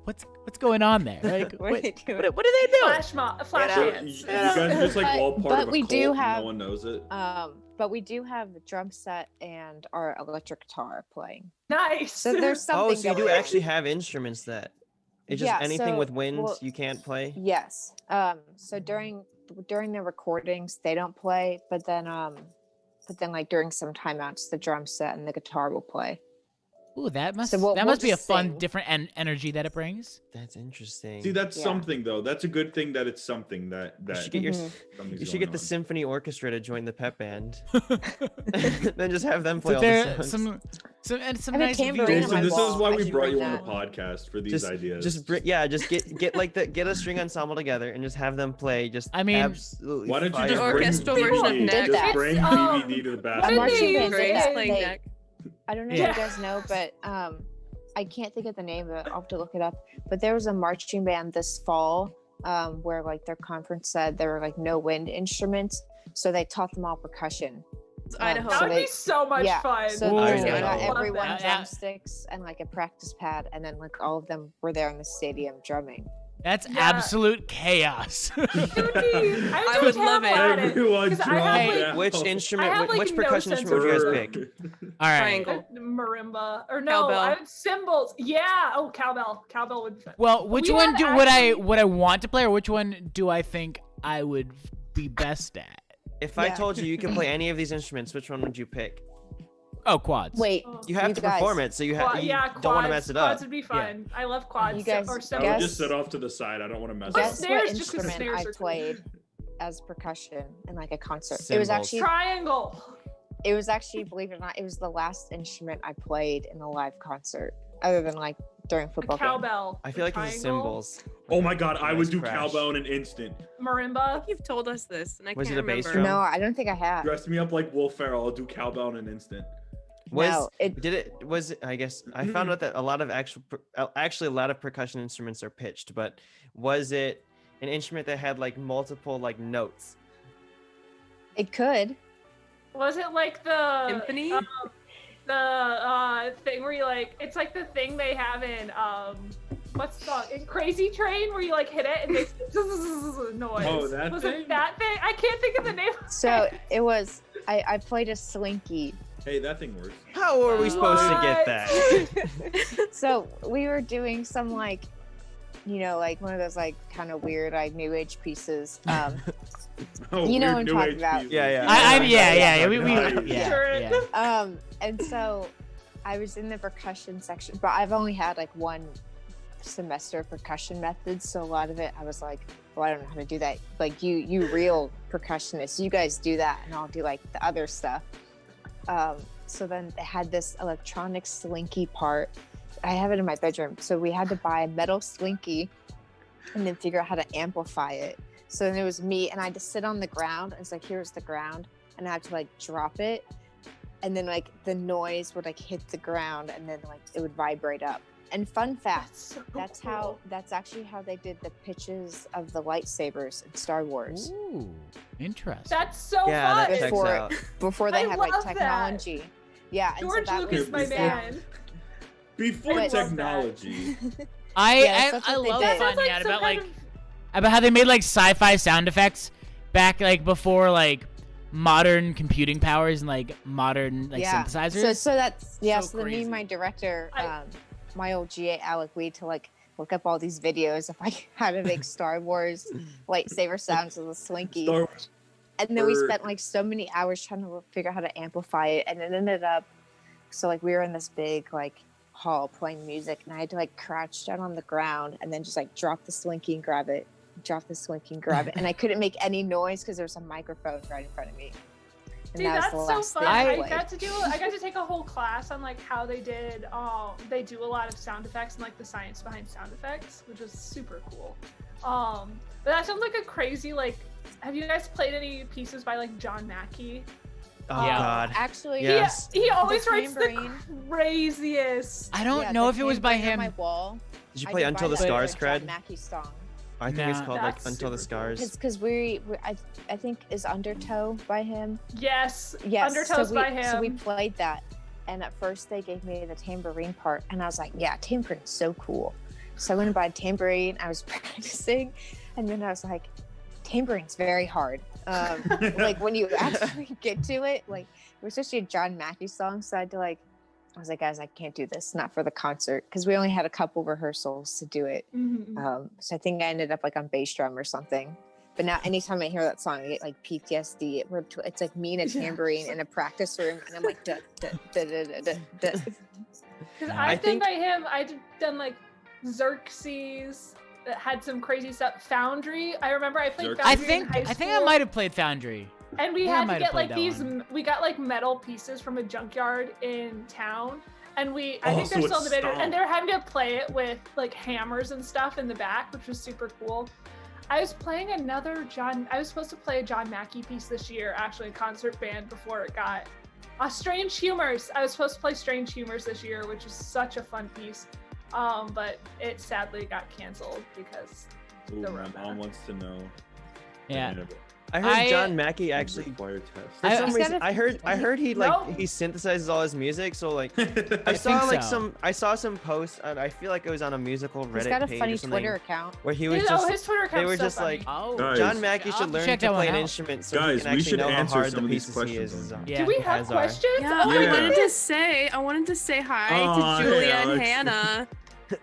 [SPEAKER 2] what's going on there? Like,
[SPEAKER 1] What are they doing?
[SPEAKER 2] what are they doing?
[SPEAKER 6] Flash
[SPEAKER 5] So
[SPEAKER 6] dance.
[SPEAKER 5] you guys are just like all part
[SPEAKER 1] But
[SPEAKER 5] of a
[SPEAKER 1] we
[SPEAKER 5] cult
[SPEAKER 1] do
[SPEAKER 5] and
[SPEAKER 1] have-
[SPEAKER 5] no one knows it.
[SPEAKER 1] but we do have a drum set and our electric guitar playing.
[SPEAKER 6] Nice.
[SPEAKER 1] So there's something.
[SPEAKER 3] Oh, so you do
[SPEAKER 1] going on.
[SPEAKER 3] actually have instruments that it's just
[SPEAKER 1] Yeah,
[SPEAKER 3] anything
[SPEAKER 1] so-
[SPEAKER 3] with winds
[SPEAKER 1] well-
[SPEAKER 3] you can't play.
[SPEAKER 1] Yes. So during the recordings they don't play, but then like during some timeouts the drum set and the guitar will play.
[SPEAKER 2] Ooh, that must
[SPEAKER 1] So we'll
[SPEAKER 2] be a
[SPEAKER 1] just
[SPEAKER 2] fun,
[SPEAKER 1] sing.
[SPEAKER 2] different energy that it brings.
[SPEAKER 3] That's interesting.
[SPEAKER 5] See, that's
[SPEAKER 1] Yeah.
[SPEAKER 5] something though. That's a good thing that it's something that
[SPEAKER 3] you should get
[SPEAKER 1] Mhm.
[SPEAKER 5] something's
[SPEAKER 3] you should
[SPEAKER 5] going
[SPEAKER 3] get the
[SPEAKER 5] on.
[SPEAKER 3] symphony orchestra to join the pep band. Then just have them play
[SPEAKER 2] So
[SPEAKER 3] all
[SPEAKER 2] there
[SPEAKER 3] the songs.
[SPEAKER 2] some
[SPEAKER 1] I have a
[SPEAKER 2] nice
[SPEAKER 1] tambourine
[SPEAKER 2] views.
[SPEAKER 1] on my
[SPEAKER 5] Jason, this is
[SPEAKER 1] wall.
[SPEAKER 5] why
[SPEAKER 1] I
[SPEAKER 5] we
[SPEAKER 1] should
[SPEAKER 5] brought
[SPEAKER 1] bring
[SPEAKER 5] you on the
[SPEAKER 1] that.
[SPEAKER 5] podcast for these
[SPEAKER 3] just
[SPEAKER 5] ideas.
[SPEAKER 3] get a string ensemble together and just have them play. Just
[SPEAKER 2] I mean,
[SPEAKER 3] absolutely.
[SPEAKER 5] Why don't you
[SPEAKER 3] fire.
[SPEAKER 5] just
[SPEAKER 4] An
[SPEAKER 5] bring
[SPEAKER 4] orchestral
[SPEAKER 5] BBD?
[SPEAKER 4] version of
[SPEAKER 1] Did
[SPEAKER 4] Neck.
[SPEAKER 5] Just
[SPEAKER 1] that.
[SPEAKER 5] bring
[SPEAKER 6] It's,
[SPEAKER 5] BBD to the
[SPEAKER 6] what
[SPEAKER 5] bathroom.
[SPEAKER 6] did
[SPEAKER 1] Marching
[SPEAKER 6] they
[SPEAKER 1] band
[SPEAKER 6] say?
[SPEAKER 1] did that.
[SPEAKER 4] playing
[SPEAKER 1] They-
[SPEAKER 4] neck.
[SPEAKER 1] I don't know
[SPEAKER 2] Yeah.
[SPEAKER 1] if you guys know, but I can't think of the name of it. I'll have to look it up. But there was a marching band this fall where like their conference said there were like no wind instruments, so they taught them all percussion.
[SPEAKER 4] It's Idaho.
[SPEAKER 6] That
[SPEAKER 1] So
[SPEAKER 6] would
[SPEAKER 1] they-
[SPEAKER 6] be so much
[SPEAKER 1] yeah,
[SPEAKER 6] fun.
[SPEAKER 1] So
[SPEAKER 2] Ooh,
[SPEAKER 1] they
[SPEAKER 3] Idaho.
[SPEAKER 1] got
[SPEAKER 3] Love
[SPEAKER 1] everyone
[SPEAKER 2] that.
[SPEAKER 1] drumsticks and like a practice pad, and then like all of them were there in the stadium drumming.
[SPEAKER 2] That's
[SPEAKER 6] Yeah.
[SPEAKER 2] absolute chaos.
[SPEAKER 6] It would be-
[SPEAKER 4] I
[SPEAKER 6] I'm
[SPEAKER 4] would
[SPEAKER 6] so
[SPEAKER 4] love it.
[SPEAKER 6] terrible at
[SPEAKER 5] Everyone
[SPEAKER 6] 'cause I
[SPEAKER 5] drum
[SPEAKER 6] have, like-
[SPEAKER 5] down.
[SPEAKER 3] Which instrument?
[SPEAKER 6] I have, like,
[SPEAKER 3] which
[SPEAKER 6] no
[SPEAKER 3] percussion
[SPEAKER 6] sense
[SPEAKER 3] instrument would you guys
[SPEAKER 5] of-
[SPEAKER 3] pick?
[SPEAKER 2] All right.
[SPEAKER 4] Triangle.
[SPEAKER 6] Marimba or no,
[SPEAKER 4] Cowbell.
[SPEAKER 6] I have cymbals. Yeah. Oh, cowbell. Cowbell would be fun.
[SPEAKER 2] Well, which
[SPEAKER 6] We
[SPEAKER 2] one
[SPEAKER 6] have
[SPEAKER 2] would
[SPEAKER 6] actually-
[SPEAKER 2] I want to play, or which one do I think I would be best at?
[SPEAKER 3] If I
[SPEAKER 1] Yeah.
[SPEAKER 3] told you can play any of these instruments, which one would you pick?
[SPEAKER 2] Oh, quads.
[SPEAKER 1] Wait,
[SPEAKER 6] Oh.
[SPEAKER 3] You have
[SPEAKER 1] You
[SPEAKER 3] to
[SPEAKER 1] guys-
[SPEAKER 3] perform it, so you have. You
[SPEAKER 6] Quads,
[SPEAKER 3] don't want to mess it up.
[SPEAKER 6] Quads would be fun. I love quads.
[SPEAKER 1] You guys-
[SPEAKER 6] or
[SPEAKER 5] I would
[SPEAKER 6] cymbals.
[SPEAKER 5] just sit off to the side. I don't want to mess
[SPEAKER 6] Guess-
[SPEAKER 5] up.
[SPEAKER 1] guess what
[SPEAKER 6] snares, just 'cause
[SPEAKER 1] instrument
[SPEAKER 6] snares
[SPEAKER 1] I
[SPEAKER 6] are cool.
[SPEAKER 1] played as percussion in like a concert? It
[SPEAKER 3] Cymbals.
[SPEAKER 1] was actually,
[SPEAKER 6] Triangle.
[SPEAKER 1] believe it or not, it was the last instrument I played in a live concert, other than like during
[SPEAKER 6] A
[SPEAKER 1] football game.
[SPEAKER 6] cowbell.
[SPEAKER 3] I feel like it's
[SPEAKER 6] triangle,
[SPEAKER 3] cymbals.
[SPEAKER 5] Oh my god, I would
[SPEAKER 3] Nice
[SPEAKER 5] do
[SPEAKER 3] crash.
[SPEAKER 5] cowbell in an instant.
[SPEAKER 6] Marimba.
[SPEAKER 4] You've told us this, and I
[SPEAKER 3] Was
[SPEAKER 4] can't
[SPEAKER 3] it a bass
[SPEAKER 4] remember.
[SPEAKER 3] drum?
[SPEAKER 1] No, I don't think I have.
[SPEAKER 5] Dress me up like Will Ferrell. I'll do cowbell in an instant.
[SPEAKER 3] Was
[SPEAKER 1] No, it
[SPEAKER 3] did it? Was it? I guess I found out that a lot of actually a lot of percussion instruments are pitched, but was it an instrument that had like multiple like notes?
[SPEAKER 1] it could.
[SPEAKER 6] Was it like the
[SPEAKER 4] Symphony?
[SPEAKER 6] the thing where you like? It's like the thing they have in what's the song? In Crazy Train, where you like hit it and makes noise.
[SPEAKER 5] Oh, that
[SPEAKER 6] was
[SPEAKER 5] thing?
[SPEAKER 6] it that thing? I can't think of the name. of
[SPEAKER 1] So
[SPEAKER 6] it.
[SPEAKER 1] it was. I played a slinky.
[SPEAKER 5] Hey, that thing works.
[SPEAKER 3] How are we supposed to get
[SPEAKER 6] What?
[SPEAKER 3] that?
[SPEAKER 1] So we were doing some like, like one of those like kind of weird like new age pieces.
[SPEAKER 5] Oh,
[SPEAKER 1] You know
[SPEAKER 5] weird
[SPEAKER 1] what I'm
[SPEAKER 5] new
[SPEAKER 1] talking
[SPEAKER 5] age
[SPEAKER 1] about.
[SPEAKER 5] pieces.
[SPEAKER 3] Yeah,
[SPEAKER 2] Yeah. We
[SPEAKER 5] Nice.
[SPEAKER 2] yeah.
[SPEAKER 1] And so I was in the percussion section, but I've only had like one semester of percussion methods, so a lot of it I was like, well, I don't know how to do that. Like you real percussionists, you guys do that, and I'll do like the other stuff. So then they had this electronic slinky part. I have it in my bedroom, so we had to buy a metal slinky and then figure out how to amplify it. So then it was me, and I had to sit on the ground, and it's like, here's the ground, and I had to like drop it, and then like the noise would like hit the ground, and then like it would vibrate up. And fun fact,
[SPEAKER 6] So
[SPEAKER 1] that's actually how they did the pitches of the lightsabers in Star Wars
[SPEAKER 2] Ooh, interesting.
[SPEAKER 6] That's so
[SPEAKER 3] Yeah,
[SPEAKER 6] fun.
[SPEAKER 3] that checks
[SPEAKER 1] Before-
[SPEAKER 3] out.
[SPEAKER 1] before they
[SPEAKER 6] I
[SPEAKER 1] had like
[SPEAKER 6] love that.
[SPEAKER 1] technology. Yeah, and
[SPEAKER 6] George
[SPEAKER 1] so that
[SPEAKER 6] Lucas,
[SPEAKER 1] was
[SPEAKER 6] my
[SPEAKER 5] the
[SPEAKER 6] man.
[SPEAKER 5] Before
[SPEAKER 1] I love
[SPEAKER 6] that.
[SPEAKER 5] technology.
[SPEAKER 1] Yes, that's
[SPEAKER 2] I
[SPEAKER 1] what they
[SPEAKER 2] love
[SPEAKER 1] did.
[SPEAKER 2] finding out
[SPEAKER 6] some
[SPEAKER 2] about
[SPEAKER 6] kind
[SPEAKER 2] like
[SPEAKER 6] of-
[SPEAKER 2] about how they made like sci-fi sound effects back like before like modern computing powers and like modern like
[SPEAKER 1] Yeah.
[SPEAKER 2] synthesizers.
[SPEAKER 1] So that's
[SPEAKER 2] So
[SPEAKER 1] so then me and my
[SPEAKER 2] crazy.
[SPEAKER 1] director,
[SPEAKER 6] I-
[SPEAKER 1] my old GA Alec, we had to like look up all these videos of like how to make Star Wars lightsaber sounds with a slinky.
[SPEAKER 5] Star Wars.
[SPEAKER 1] And then we
[SPEAKER 5] Or-
[SPEAKER 1] spent like so many hours trying to figure out how to amplify it, and it ended up so like we were in this big like hall playing music, and I had to like crouch down on the ground and then just like drop the slinky and grab it, drop the slinky and grab it, and I couldn't make any noise because there was a microphone right in front of me. And
[SPEAKER 6] See,
[SPEAKER 1] that
[SPEAKER 6] that's
[SPEAKER 1] was the last
[SPEAKER 6] so
[SPEAKER 1] thing
[SPEAKER 6] fun.
[SPEAKER 1] I
[SPEAKER 6] I
[SPEAKER 1] played.
[SPEAKER 6] got to take a whole class on like how they did. They do a lot of sound effects and like the science behind sound effects, which was super cool. But that sounds like a crazy like. Have you guys played any pieces by like John Mackey?
[SPEAKER 3] Oh
[SPEAKER 2] Yeah.
[SPEAKER 3] God.
[SPEAKER 1] Actually,
[SPEAKER 3] Yes.
[SPEAKER 6] He always
[SPEAKER 1] The
[SPEAKER 6] writes the
[SPEAKER 1] tambourine.
[SPEAKER 6] craziest.
[SPEAKER 2] I don't
[SPEAKER 1] yeah,
[SPEAKER 2] know
[SPEAKER 1] the
[SPEAKER 2] if it was by
[SPEAKER 1] tambourine
[SPEAKER 2] him.
[SPEAKER 1] on my wall.
[SPEAKER 3] Did you
[SPEAKER 1] I
[SPEAKER 3] play
[SPEAKER 1] could
[SPEAKER 3] Until
[SPEAKER 1] buy
[SPEAKER 3] the
[SPEAKER 1] that
[SPEAKER 3] Stars,
[SPEAKER 1] with a John
[SPEAKER 3] Cred?
[SPEAKER 1] Mackey song.
[SPEAKER 3] I think it's
[SPEAKER 2] Nah.
[SPEAKER 3] called like
[SPEAKER 6] That's
[SPEAKER 3] Until the
[SPEAKER 6] super cool.
[SPEAKER 3] Stars.
[SPEAKER 1] Because I think is Undertow by him.
[SPEAKER 6] Yes,
[SPEAKER 1] Yes,
[SPEAKER 6] Undertow's by him.
[SPEAKER 1] So we played that, and at first they gave me the tambourine part, and I was like, yeah, tamborine's so cool. So I went and bought a tambourine. I was practicing, and then I was like, tambourine's very hard. Like when you actually get to it, like it was just a John Mackey song, so I had to like, I was like, guys, I can't do this, not for the concert, because we only had a couple rehearsals to do it.
[SPEAKER 6] Mhm.
[SPEAKER 1] So I think I ended up like on bass drum or something. But now anytime I hear that song, I get like PTSD. It's like me and a tambourine in a practice room, and I'm like, duh, duh, duh, duh, duh, duh, duh.
[SPEAKER 6] Because
[SPEAKER 2] Yeah.
[SPEAKER 6] I
[SPEAKER 3] I
[SPEAKER 6] think
[SPEAKER 3] think-
[SPEAKER 6] by him, I'd done like Xerxes that had some crazy stuff. Foundry. I remember I played
[SPEAKER 5] Xerxes.
[SPEAKER 6] Foundry in high
[SPEAKER 2] I think I
[SPEAKER 6] school,
[SPEAKER 2] might have played Foundry.
[SPEAKER 6] And we
[SPEAKER 2] Yeah, I
[SPEAKER 6] had
[SPEAKER 2] might
[SPEAKER 6] to
[SPEAKER 2] have
[SPEAKER 6] get like
[SPEAKER 2] played that
[SPEAKER 6] these.
[SPEAKER 2] one.
[SPEAKER 6] We got like metal pieces from a junkyard in town, and I
[SPEAKER 5] Oh,
[SPEAKER 6] think
[SPEAKER 5] so
[SPEAKER 6] they're
[SPEAKER 5] it's
[SPEAKER 6] still debated.
[SPEAKER 5] stomp.
[SPEAKER 6] And they were having to play it with like hammers and stuff in the back, which was super cool. I was playing another John. I was supposed to play a John Mackey piece this year, actually, a concert band before it got. Strange Humors. I was supposed to play Strange Humors this year, which is such a fun piece. But it sadly got canceled because
[SPEAKER 5] Ooh,
[SPEAKER 6] The
[SPEAKER 5] my
[SPEAKER 6] Roma.
[SPEAKER 5] mom wants to know. the
[SPEAKER 2] Yeah.
[SPEAKER 5] name of it.
[SPEAKER 3] I heard
[SPEAKER 2] I-
[SPEAKER 3] John Mackey actually.
[SPEAKER 5] Required
[SPEAKER 3] For
[SPEAKER 5] test.
[SPEAKER 3] some
[SPEAKER 1] He's
[SPEAKER 3] reason,
[SPEAKER 1] got a-
[SPEAKER 3] I heard he like
[SPEAKER 6] No.
[SPEAKER 3] he synthesizes all his music. So like I
[SPEAKER 2] I
[SPEAKER 3] saw
[SPEAKER 2] think
[SPEAKER 3] like
[SPEAKER 2] so.
[SPEAKER 3] I saw some posts. And I feel like it was on a musical Reddit
[SPEAKER 1] He's got a
[SPEAKER 3] page
[SPEAKER 1] funny
[SPEAKER 3] or something
[SPEAKER 1] Twitter account.
[SPEAKER 3] where he was
[SPEAKER 6] his,
[SPEAKER 3] just
[SPEAKER 6] his Twitter account.
[SPEAKER 3] were
[SPEAKER 6] so
[SPEAKER 3] just
[SPEAKER 6] funny.
[SPEAKER 3] like,
[SPEAKER 2] Oh,
[SPEAKER 5] Guys.
[SPEAKER 3] John Mackey
[SPEAKER 2] I'll
[SPEAKER 3] should
[SPEAKER 2] have
[SPEAKER 3] learn
[SPEAKER 2] check
[SPEAKER 3] to
[SPEAKER 2] that
[SPEAKER 3] play
[SPEAKER 2] one
[SPEAKER 3] an
[SPEAKER 2] out.
[SPEAKER 3] instrument so
[SPEAKER 5] Guys,
[SPEAKER 3] he
[SPEAKER 5] we
[SPEAKER 3] can actually
[SPEAKER 5] should
[SPEAKER 3] know how
[SPEAKER 5] answer
[SPEAKER 3] hard
[SPEAKER 5] some
[SPEAKER 3] the
[SPEAKER 5] of these
[SPEAKER 3] pieces he
[SPEAKER 5] questions
[SPEAKER 3] is.
[SPEAKER 5] on-
[SPEAKER 2] Yeah.
[SPEAKER 6] Do we have
[SPEAKER 3] as are.
[SPEAKER 6] questions?
[SPEAKER 4] Yeah,
[SPEAKER 6] Oh,
[SPEAKER 4] I
[SPEAKER 5] Yeah.
[SPEAKER 4] wanted to say hi
[SPEAKER 5] Aw,
[SPEAKER 4] to
[SPEAKER 5] hey,
[SPEAKER 4] Julia and
[SPEAKER 5] Alex.
[SPEAKER 4] Hannah.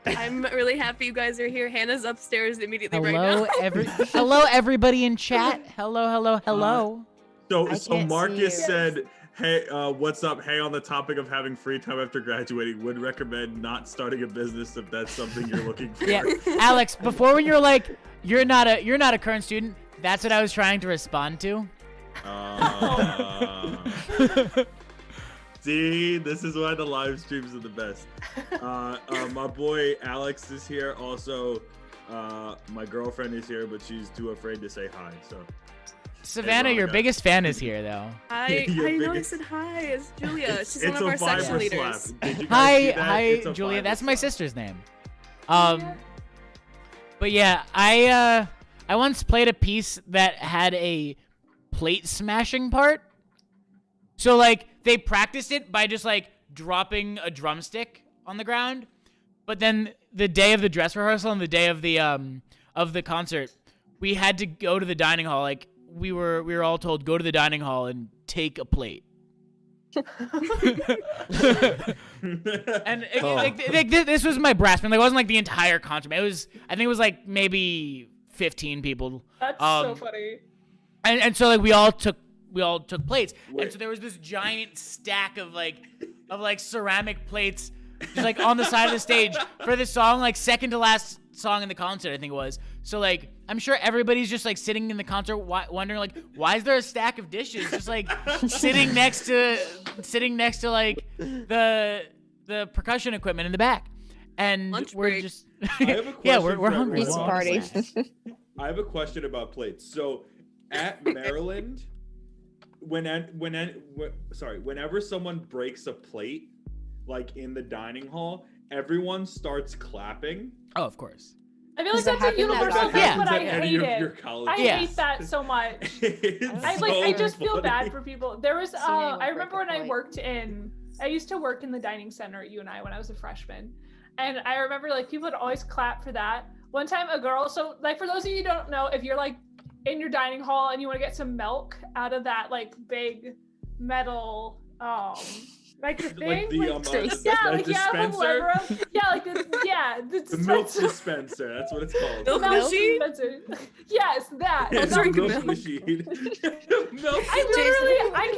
[SPEAKER 4] I'm really happy you guys are here. Hannah's upstairs immediately right
[SPEAKER 2] Hello,
[SPEAKER 4] now.
[SPEAKER 2] hello, everybody in chat. Hello.
[SPEAKER 5] So
[SPEAKER 1] I can't
[SPEAKER 5] Marcus
[SPEAKER 1] see you.
[SPEAKER 5] said, "Hey, what's up? Hey, on the topic of having free time after graduating, would recommend not starting a business if that's something you're looking for."
[SPEAKER 2] Yeah, Alex. Before when you're like, you're not a current student. That's what I was trying to respond to.
[SPEAKER 5] See, this is why the live streams are the best. My boy Alex is here. Also, my girlfriend is here, but she's too afraid to say hi. So,
[SPEAKER 2] Savannah, your
[SPEAKER 5] Veronica.
[SPEAKER 2] biggest fan is here, though.
[SPEAKER 4] I
[SPEAKER 5] Your
[SPEAKER 4] know I
[SPEAKER 5] biggest-
[SPEAKER 4] said hi. It's Julia. She's
[SPEAKER 5] it's
[SPEAKER 4] one of our
[SPEAKER 5] a
[SPEAKER 4] section
[SPEAKER 5] Viber
[SPEAKER 4] leaders.
[SPEAKER 5] slap. Did you guys see
[SPEAKER 2] Hi,
[SPEAKER 5] that?
[SPEAKER 2] hi,
[SPEAKER 5] It's a
[SPEAKER 2] Julia.
[SPEAKER 5] Viber
[SPEAKER 2] That's my
[SPEAKER 5] slap.
[SPEAKER 2] sister's name. But yeah, I once played a piece that had a plate smashing part. So like they practiced it by just like dropping a drumstick on the ground, but then the day of the dress rehearsal and the day of the concert, we had to go to the dining hall. Like we were all told, go to the dining hall and take a plate. And this was my brass band. Like, it wasn't like the entire concert. I think it was like maybe 15 people.
[SPEAKER 6] That's so funny.
[SPEAKER 2] And so like we all took plates. And so there was this giant stack of like ceramic plates just like on the side of the stage for the song, like second to last song in the concert, I think it was. So like I'm sure everybody's just like sitting in the concert wondering like, why is there a stack of dishes just like sitting next to like the percussion equipment in the back. And
[SPEAKER 4] Lunch
[SPEAKER 2] we're
[SPEAKER 4] break.
[SPEAKER 2] just
[SPEAKER 5] I have a question
[SPEAKER 2] yeah, we're
[SPEAKER 5] for
[SPEAKER 2] hungry.
[SPEAKER 1] Pizza
[SPEAKER 5] everyone.
[SPEAKER 1] party.
[SPEAKER 5] I have a question about plates. So at Maryland, whenever someone breaks a plate, like in the dining hall, everyone starts clapping.
[SPEAKER 2] Oh, of course.
[SPEAKER 6] I feel like
[SPEAKER 1] Does it
[SPEAKER 6] that's a
[SPEAKER 1] happen at
[SPEAKER 6] universal
[SPEAKER 1] all?
[SPEAKER 6] thing,
[SPEAKER 2] Yeah.
[SPEAKER 6] but I
[SPEAKER 5] At any
[SPEAKER 6] hate
[SPEAKER 5] of your
[SPEAKER 6] it.
[SPEAKER 5] colleges?
[SPEAKER 6] I
[SPEAKER 2] Yeah.
[SPEAKER 6] hate that so much.
[SPEAKER 5] It's
[SPEAKER 6] I
[SPEAKER 5] so
[SPEAKER 6] just feel bad
[SPEAKER 5] funny.
[SPEAKER 6] for people. There was
[SPEAKER 1] Seen anyone
[SPEAKER 6] I
[SPEAKER 1] break
[SPEAKER 6] remember
[SPEAKER 1] a
[SPEAKER 6] when I
[SPEAKER 1] plate.
[SPEAKER 6] worked I used to work in the dining center at UNI when I was a freshman. And I remember like people would always clap for that. One time a girl, so like for those of you who don't know, if you're like in your dining hall and you want to get some milk out of that like big metal like the thing,
[SPEAKER 5] Like the,
[SPEAKER 6] like,
[SPEAKER 5] the
[SPEAKER 6] yeah, like you have a
[SPEAKER 5] dispenser?
[SPEAKER 6] lever up. Yeah, like the
[SPEAKER 5] The milk
[SPEAKER 6] dispenser.
[SPEAKER 5] dispenser. That's what it's called.
[SPEAKER 4] Milk
[SPEAKER 6] Milk
[SPEAKER 4] machine?
[SPEAKER 6] dispenser. Yes, that.
[SPEAKER 5] It's a
[SPEAKER 4] Drink
[SPEAKER 5] milk
[SPEAKER 4] milk.
[SPEAKER 5] machine. Milk.
[SPEAKER 6] I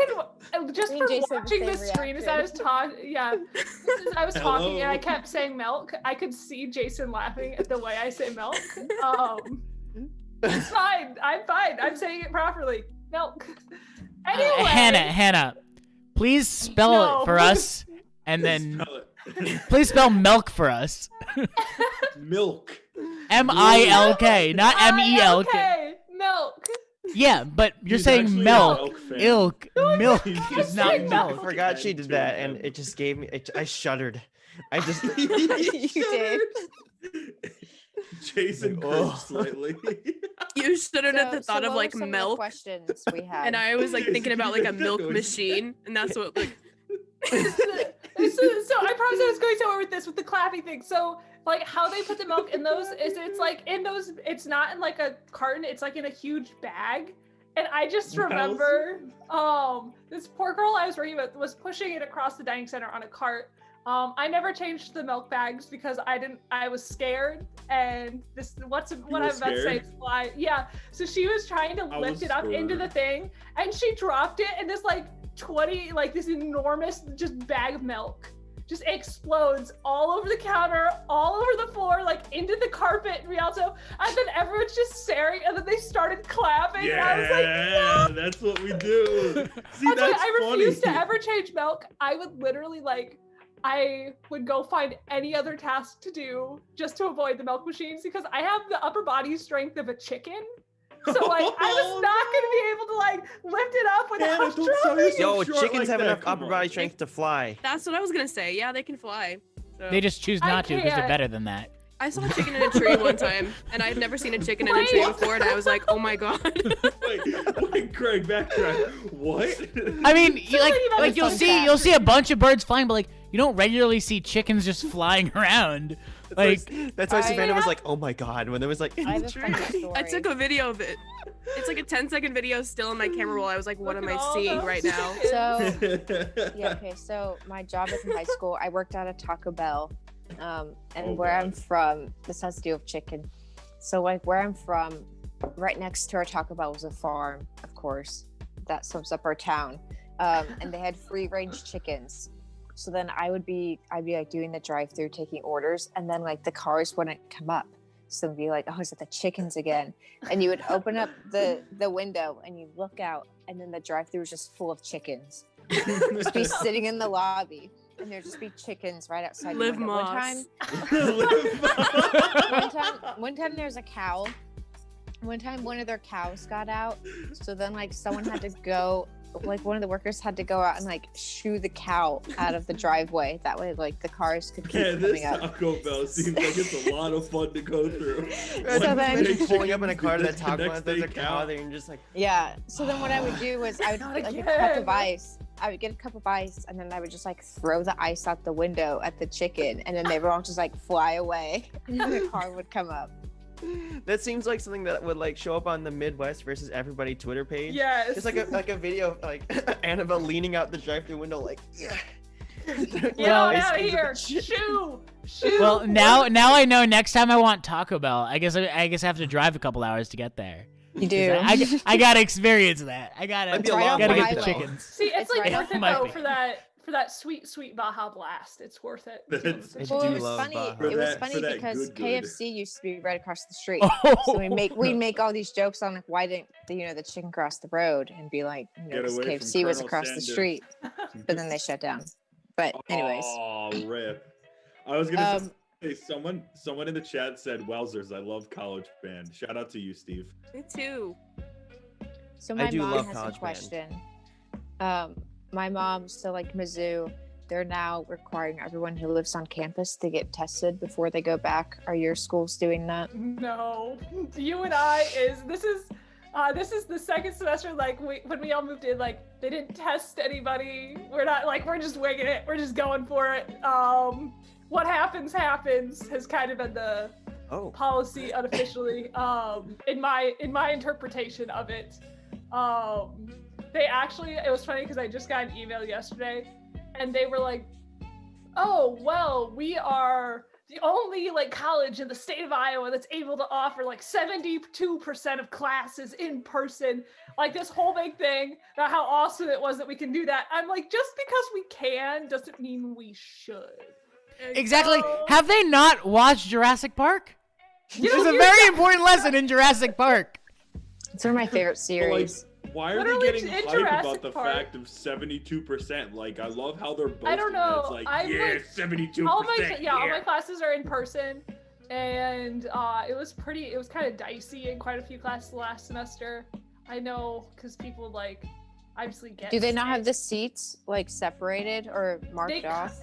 [SPEAKER 6] can just
[SPEAKER 1] Me
[SPEAKER 6] from
[SPEAKER 1] and Jason have the
[SPEAKER 6] watching the
[SPEAKER 1] same
[SPEAKER 6] screen as I was talking. Yeah, I was talking and I
[SPEAKER 5] Hello.
[SPEAKER 6] kept saying milk. I could see Jason laughing at the way I say milk. It's fine. I'm fine. I'm saying it properly. Milk. Anyway,
[SPEAKER 2] Hannah, please spell
[SPEAKER 6] No.
[SPEAKER 2] it for us, and then
[SPEAKER 5] Spell it.
[SPEAKER 2] please spell milk for us.
[SPEAKER 5] Milk.
[SPEAKER 2] MILK, not MELK.
[SPEAKER 6] Okay, milk.
[SPEAKER 2] Yeah, but you're
[SPEAKER 5] He's
[SPEAKER 2] saying
[SPEAKER 5] actually a
[SPEAKER 2] milk.
[SPEAKER 5] milk fan.
[SPEAKER 2] Ilk. Milk
[SPEAKER 5] He's
[SPEAKER 2] is
[SPEAKER 5] just
[SPEAKER 2] not
[SPEAKER 5] saying
[SPEAKER 3] I
[SPEAKER 2] milk.
[SPEAKER 3] forgot she did that, and it just gave me. I shuddered. I just.
[SPEAKER 1] You did.
[SPEAKER 5] Jason
[SPEAKER 3] Oh.
[SPEAKER 5] cringed slightly.
[SPEAKER 4] You shuddered at the thought
[SPEAKER 1] what
[SPEAKER 4] of
[SPEAKER 1] were
[SPEAKER 4] like
[SPEAKER 1] some of the
[SPEAKER 4] milk,
[SPEAKER 1] questions we had.
[SPEAKER 4] and I was like thinking about like a milk
[SPEAKER 5] Going-
[SPEAKER 4] machine, and that's what like.
[SPEAKER 6] So I promise I was going somewhere with this with the clapping thing. So like how they put the milk in those is it's like in those, it's not in like a carton, it's like in a huge bag. And I just
[SPEAKER 5] Mouse.
[SPEAKER 6] remember this poor girl I was working with was pushing it across the dining center on a cart. I never changed the milk bags because I was scared, and what I'm
[SPEAKER 5] were
[SPEAKER 6] about to say
[SPEAKER 5] scared?
[SPEAKER 6] is why. Yeah. So she was trying to
[SPEAKER 5] I
[SPEAKER 6] lift
[SPEAKER 5] was
[SPEAKER 6] it up into
[SPEAKER 5] scared.
[SPEAKER 6] the thing, and she dropped it, and this this enormous just bag of milk just explodes all over the counter, all over the floor, like into the carpet and Rialto. And then everyone's just staring, and then they started clapping. And I was like,
[SPEAKER 5] Yeah, that's what we do. See,
[SPEAKER 6] that's why
[SPEAKER 5] that's
[SPEAKER 6] I
[SPEAKER 5] funny.
[SPEAKER 6] refuse to ever change milk. I would literally I would go find any other task to do just to avoid the milk machines because I have the upper body strength of a chicken. So I was not gonna be able to lift it up
[SPEAKER 5] Hannah,
[SPEAKER 6] without
[SPEAKER 5] don't sell
[SPEAKER 6] dropping.
[SPEAKER 5] yourself
[SPEAKER 3] Yo,
[SPEAKER 5] short
[SPEAKER 3] chickens
[SPEAKER 5] like
[SPEAKER 3] have
[SPEAKER 5] that,
[SPEAKER 3] enough
[SPEAKER 5] come
[SPEAKER 3] upper
[SPEAKER 5] on.
[SPEAKER 3] body strength to fly.
[SPEAKER 4] That's what I was gonna say. Yeah, they can fly. So.
[SPEAKER 2] They just choose
[SPEAKER 6] I
[SPEAKER 2] not to because they're
[SPEAKER 6] can't.
[SPEAKER 2] better than that.
[SPEAKER 4] I saw a chicken in a tree one time, and I'd never seen a chicken in a tree before, and I was like, oh my god.
[SPEAKER 5] Wait, Craig, backtrack. What?
[SPEAKER 2] I mean, you,
[SPEAKER 6] Somebody about
[SPEAKER 2] like
[SPEAKER 6] this fun fact.
[SPEAKER 2] you'll see a bunch of birds flying, but like you don't regularly see chickens just flying around. Like
[SPEAKER 3] That's why
[SPEAKER 1] I-
[SPEAKER 3] Savannah was like, "Oh my god!" when there was like.
[SPEAKER 1] I have a funny story.
[SPEAKER 4] I took a video of it. It's like a 10-second video still in my camera roll. I was like, what
[SPEAKER 6] Look
[SPEAKER 4] am
[SPEAKER 6] at
[SPEAKER 4] I
[SPEAKER 6] all
[SPEAKER 4] seeing
[SPEAKER 6] those
[SPEAKER 4] right now?
[SPEAKER 6] chickens.
[SPEAKER 1] So yeah, okay. So my job was in high school. I worked at a Taco Bell, and
[SPEAKER 5] Oh,
[SPEAKER 1] where I'm
[SPEAKER 5] God.
[SPEAKER 1] from, this has to do with chicken. So like where I'm from, right next to our Taco Bell was a farm, of course. that sums up our town. And they had free range chickens. So then I'd be like doing the drive-through, taking orders, and then like the cars wouldn't come up. So it'd be like, oh, is it the chickens again? And you would open up the window and you look out, and then the drive-through was just full of chickens. Just be sitting in the lobby, and there'd just be chickens right outside the
[SPEAKER 4] Live
[SPEAKER 1] window.
[SPEAKER 4] Moss.
[SPEAKER 1] One time there's a cow. One time one of their cows got out, so then like someone had to go, like one of the workers had to go out and like shoo the cow out of the driveway. That way like the cars could keep
[SPEAKER 5] Man,
[SPEAKER 1] coming
[SPEAKER 5] this
[SPEAKER 1] up.
[SPEAKER 5] Taco Bell seems like it's a lot of fun to go through.
[SPEAKER 1] So then-
[SPEAKER 3] Just pulling up in a car to the
[SPEAKER 5] Just
[SPEAKER 3] Taco Bell,
[SPEAKER 5] next
[SPEAKER 3] there's a
[SPEAKER 5] day
[SPEAKER 3] cow there, and just like,
[SPEAKER 1] Yeah. So then what I would do was I would
[SPEAKER 6] Not
[SPEAKER 1] get like a
[SPEAKER 6] again.
[SPEAKER 1] cup of ice. I would get a cup of ice, and then I would just like throw the ice out the window at the chicken, and then they would all just like fly away, and then the car would come up.
[SPEAKER 3] that seems like something that would like show up on the Midwest versus Everybody Twitter page.
[SPEAKER 6] Yes.
[SPEAKER 3] Just like a video of like Annabelle leaning out the drive-through window, like, yeah.
[SPEAKER 6] Get
[SPEAKER 2] Well,
[SPEAKER 6] on
[SPEAKER 3] Ice
[SPEAKER 6] out of
[SPEAKER 3] into the
[SPEAKER 6] here.
[SPEAKER 3] shit.
[SPEAKER 6] Shoo. Shoo.
[SPEAKER 2] Well, now I know next time I want Taco Bell, I guess I have to drive a couple hours to get there.
[SPEAKER 1] You do.
[SPEAKER 2] I gotta experience that. I gotta
[SPEAKER 3] Might be a
[SPEAKER 1] right
[SPEAKER 3] long
[SPEAKER 1] on
[SPEAKER 2] gotta
[SPEAKER 1] the
[SPEAKER 2] get the
[SPEAKER 1] highway.
[SPEAKER 2] chickens.
[SPEAKER 6] See, it's
[SPEAKER 1] It's
[SPEAKER 6] like
[SPEAKER 1] right
[SPEAKER 6] worth
[SPEAKER 2] on-
[SPEAKER 6] it
[SPEAKER 2] Might
[SPEAKER 6] though
[SPEAKER 2] be.
[SPEAKER 6] for that sweet Baja Blast. It's worth it.
[SPEAKER 5] That's-
[SPEAKER 3] I
[SPEAKER 1] Well,
[SPEAKER 3] do
[SPEAKER 1] it was
[SPEAKER 3] love
[SPEAKER 1] funny.
[SPEAKER 3] Baja.
[SPEAKER 1] It was
[SPEAKER 5] For
[SPEAKER 1] funny
[SPEAKER 5] that
[SPEAKER 1] because
[SPEAKER 5] good.
[SPEAKER 1] KFC used to be right across the street.
[SPEAKER 2] Oh.
[SPEAKER 1] So we'd make all these jokes on like why didn't the chicken cross the road, and be like,
[SPEAKER 5] Get
[SPEAKER 1] 'cause
[SPEAKER 5] away from
[SPEAKER 1] KFC was
[SPEAKER 5] Colonel
[SPEAKER 1] across the
[SPEAKER 5] Sanders.
[SPEAKER 1] street, but then they shut down. But anyways,
[SPEAKER 5] Oh, rip. I was gonna
[SPEAKER 1] um,
[SPEAKER 5] say someone in the chat said, "Wowzers, I love college band." Shout out to you, Steve.
[SPEAKER 4] Me too.
[SPEAKER 1] so
[SPEAKER 3] I
[SPEAKER 1] my
[SPEAKER 3] do
[SPEAKER 1] mom
[SPEAKER 3] love
[SPEAKER 1] has a
[SPEAKER 3] College Band.
[SPEAKER 1] question. My mom, so like Mizzou, they're now requiring everyone who lives on campus to get tested before they go back. Are your schools doing that?
[SPEAKER 6] No, this is the second semester. Like when we all moved in, like they didn't test anybody. We're not like we're just winging it. We're just going for it. What happens has kind of been the
[SPEAKER 3] Oh,
[SPEAKER 6] policy unofficially. In my interpretation of it, they actually, it was funny because I just got an email yesterday, and they were like, "Oh well, we are the only like college in the state of Iowa that's able to offer like 72% of classes in person." Like this whole big thing about how awesome it was that we can do that. I'm like, just because we can doesn't mean we should.
[SPEAKER 2] Exactly.
[SPEAKER 6] So-
[SPEAKER 2] Have they not watched Jurassic Park?
[SPEAKER 6] You
[SPEAKER 2] There's
[SPEAKER 6] know,
[SPEAKER 2] a
[SPEAKER 6] here's
[SPEAKER 2] very
[SPEAKER 6] the-
[SPEAKER 2] important lesson in Jurassic Park.
[SPEAKER 1] It's one of my favorite
[SPEAKER 5] But,
[SPEAKER 1] series.
[SPEAKER 5] like, why are
[SPEAKER 6] Literally,
[SPEAKER 5] they getting
[SPEAKER 6] in
[SPEAKER 5] hype
[SPEAKER 6] Jurassic
[SPEAKER 5] about the
[SPEAKER 6] Park-
[SPEAKER 5] fact of 72%? Like, I love how they're boasting.
[SPEAKER 6] I don't know.
[SPEAKER 5] It's like,
[SPEAKER 6] I'm
[SPEAKER 5] yeah,
[SPEAKER 6] like-
[SPEAKER 5] 72%.
[SPEAKER 6] all my classes are in person, and it was kind of dicey in quite a few classes last semester. I know because people like obviously get
[SPEAKER 1] Do they not
[SPEAKER 6] sick.
[SPEAKER 1] have the seats like separated or marked
[SPEAKER 6] they,
[SPEAKER 1] off?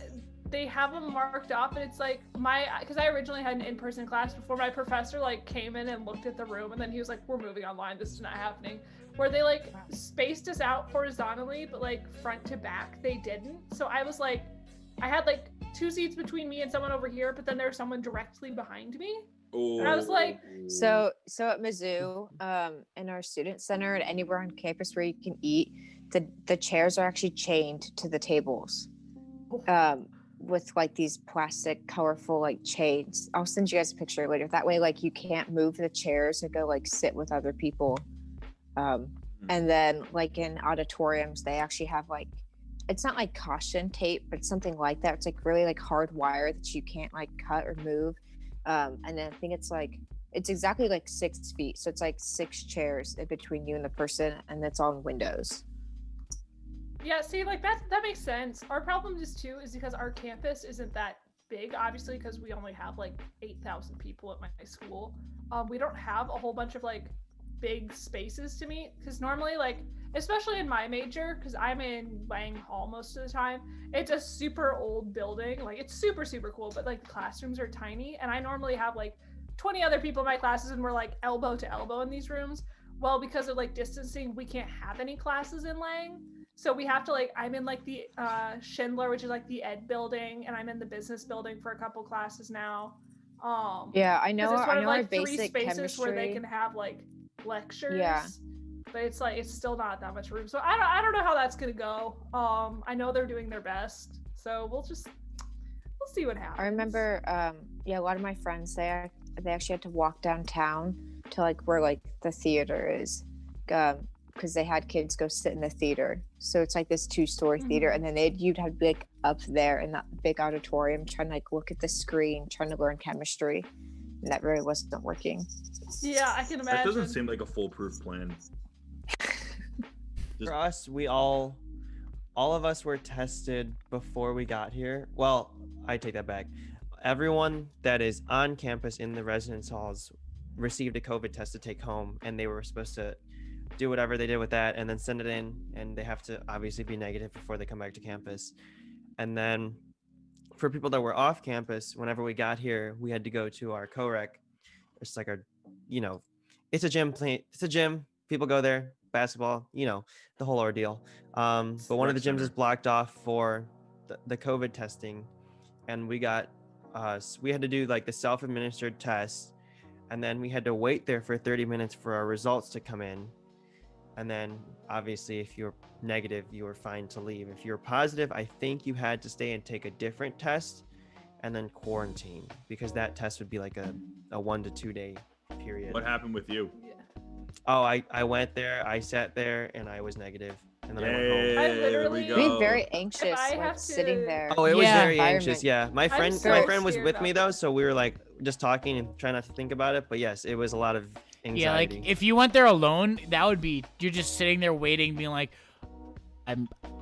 [SPEAKER 6] They have them marked off, and it's like because I originally had an in-person class before. My professor like came in and looked at the room, and then he was like, "We're moving online. This is not happening." Where they like spaced us out horizontally, but like front to back they didn't. So I was like, I had like 2 seats between me and someone over here, but then there's someone directly behind me. And I was like-
[SPEAKER 1] So at Mizzou, in our student center and anywhere on campus where you can eat, the chairs are actually chained to the tables. With like these plastic colorful like chains. I'll send you guys a picture later. That way like you can't move the chairs or go like sit with other people. And then like in auditoriums they actually have like, it's not like caution tape, but it's something like that. It's like really like hard wire that you can't like cut or move. And then I think it's exactly like 6 feet. So it's like 6 chairs in between you and the person, and that's on windows.
[SPEAKER 6] Yeah, see, like that makes sense. Our problem is because our campus isn't that big, obviously, because we only have like 8,000 people at my school. We don't have a whole bunch of like big spaces to meet, because normally, like, especially in my major, because I'm in Lang Hall most of the time, it's a super old building. Like, it's super, super cool, but like the classrooms are tiny, and I normally have like 20 other people in my classes, and we're like elbow to elbow in these rooms. Well, because of like distancing, we can't have any classes in Lang. So we have to like, I'm in like the Schindler, which is like the ed building, and I'm in the business building for a couple classes now.
[SPEAKER 1] Yeah, I know.
[SPEAKER 6] 'cause it's one
[SPEAKER 1] I
[SPEAKER 6] of
[SPEAKER 1] know our
[SPEAKER 6] like 3
[SPEAKER 1] basic
[SPEAKER 6] spaces
[SPEAKER 1] chemistry.
[SPEAKER 6] where they can have like lectures.
[SPEAKER 1] Yeah.
[SPEAKER 6] But it's like it's still not that much room. So I don't know how that's gonna go. I know they're doing their best. So we'll see what happens.
[SPEAKER 1] I remember, a lot of my friends, they actually had to walk downtown to like where like the theater is, because they had kids go sit in the theater. So it's like this 2-story theater, and then you'd have to be like up there in that big auditorium trying to like look at the screen, trying to learn chemistry, and that really wasn't working.
[SPEAKER 6] Yeah, I can imagine.
[SPEAKER 5] That doesn't seem like a foolproof plan.
[SPEAKER 3] For us, we all of us were tested before we got here. Well, I take that back. Everyone that is on campus in the residence halls received a COVID test to take home, and they were supposed to do whatever they did with that and then send it in, and they have to obviously be negative before they come back to campus. And then for people that were off campus, whenever we got here, we had to go to our co-rec. It's like it's a gym. People go there, basketball, the whole ordeal. But one of the gyms is blocked off for the COVID testing, and we had to do like the self-administered test, and then we had to wait there for 30 minutes for our results to come in. And then obviously if you're negative, you were fine to leave. If you're positive, I think you had to stay and take a different test and then quarantine, because that test would be like a 1 to 2 day period.
[SPEAKER 5] What happened with you?
[SPEAKER 3] Oh, I went there, I sat there, and I was negative, and then I went home.
[SPEAKER 6] I literally-
[SPEAKER 5] we go.
[SPEAKER 1] Be very anxious
[SPEAKER 6] I
[SPEAKER 1] like,
[SPEAKER 6] have
[SPEAKER 1] sitting
[SPEAKER 6] to-
[SPEAKER 1] there.
[SPEAKER 3] Oh, it was
[SPEAKER 2] Yeah.
[SPEAKER 3] very anxious. Yeah, my friend
[SPEAKER 6] so
[SPEAKER 3] was
[SPEAKER 6] scared
[SPEAKER 3] with me
[SPEAKER 6] about
[SPEAKER 3] though,
[SPEAKER 6] that.
[SPEAKER 3] so we were like just talking and trying not to think about it. But yes, it was a lot of anxiety.
[SPEAKER 2] Yeah, like if you went there alone, that would be you're just sitting there waiting, being like,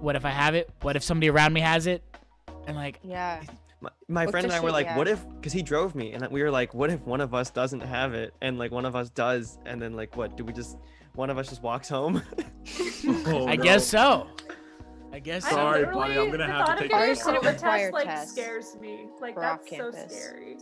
[SPEAKER 2] what if I have it? What if somebody around me has it? And like,
[SPEAKER 1] Yeah.
[SPEAKER 3] my
[SPEAKER 1] What
[SPEAKER 3] friend and
[SPEAKER 1] does
[SPEAKER 3] I were
[SPEAKER 1] she
[SPEAKER 3] like,
[SPEAKER 1] have?
[SPEAKER 3] what if? Because he drove me, and we were like, what if one of us doesn't have it, and like one of us does, and then like what? Do we just one of us just walks home?
[SPEAKER 5] Oh,
[SPEAKER 2] I
[SPEAKER 5] no.
[SPEAKER 2] guess so. I guess
[SPEAKER 6] I
[SPEAKER 2] so.
[SPEAKER 5] Sorry,
[SPEAKER 6] literally-
[SPEAKER 5] buddy, I'm gonna
[SPEAKER 6] the
[SPEAKER 5] have to
[SPEAKER 6] thought of
[SPEAKER 5] take
[SPEAKER 6] getting
[SPEAKER 1] Ours
[SPEAKER 6] a
[SPEAKER 1] didn't
[SPEAKER 6] COVID
[SPEAKER 1] require
[SPEAKER 6] test, like,
[SPEAKER 1] tests
[SPEAKER 6] scares me. Like,
[SPEAKER 1] for off
[SPEAKER 6] that's so
[SPEAKER 1] campus.
[SPEAKER 6] scary.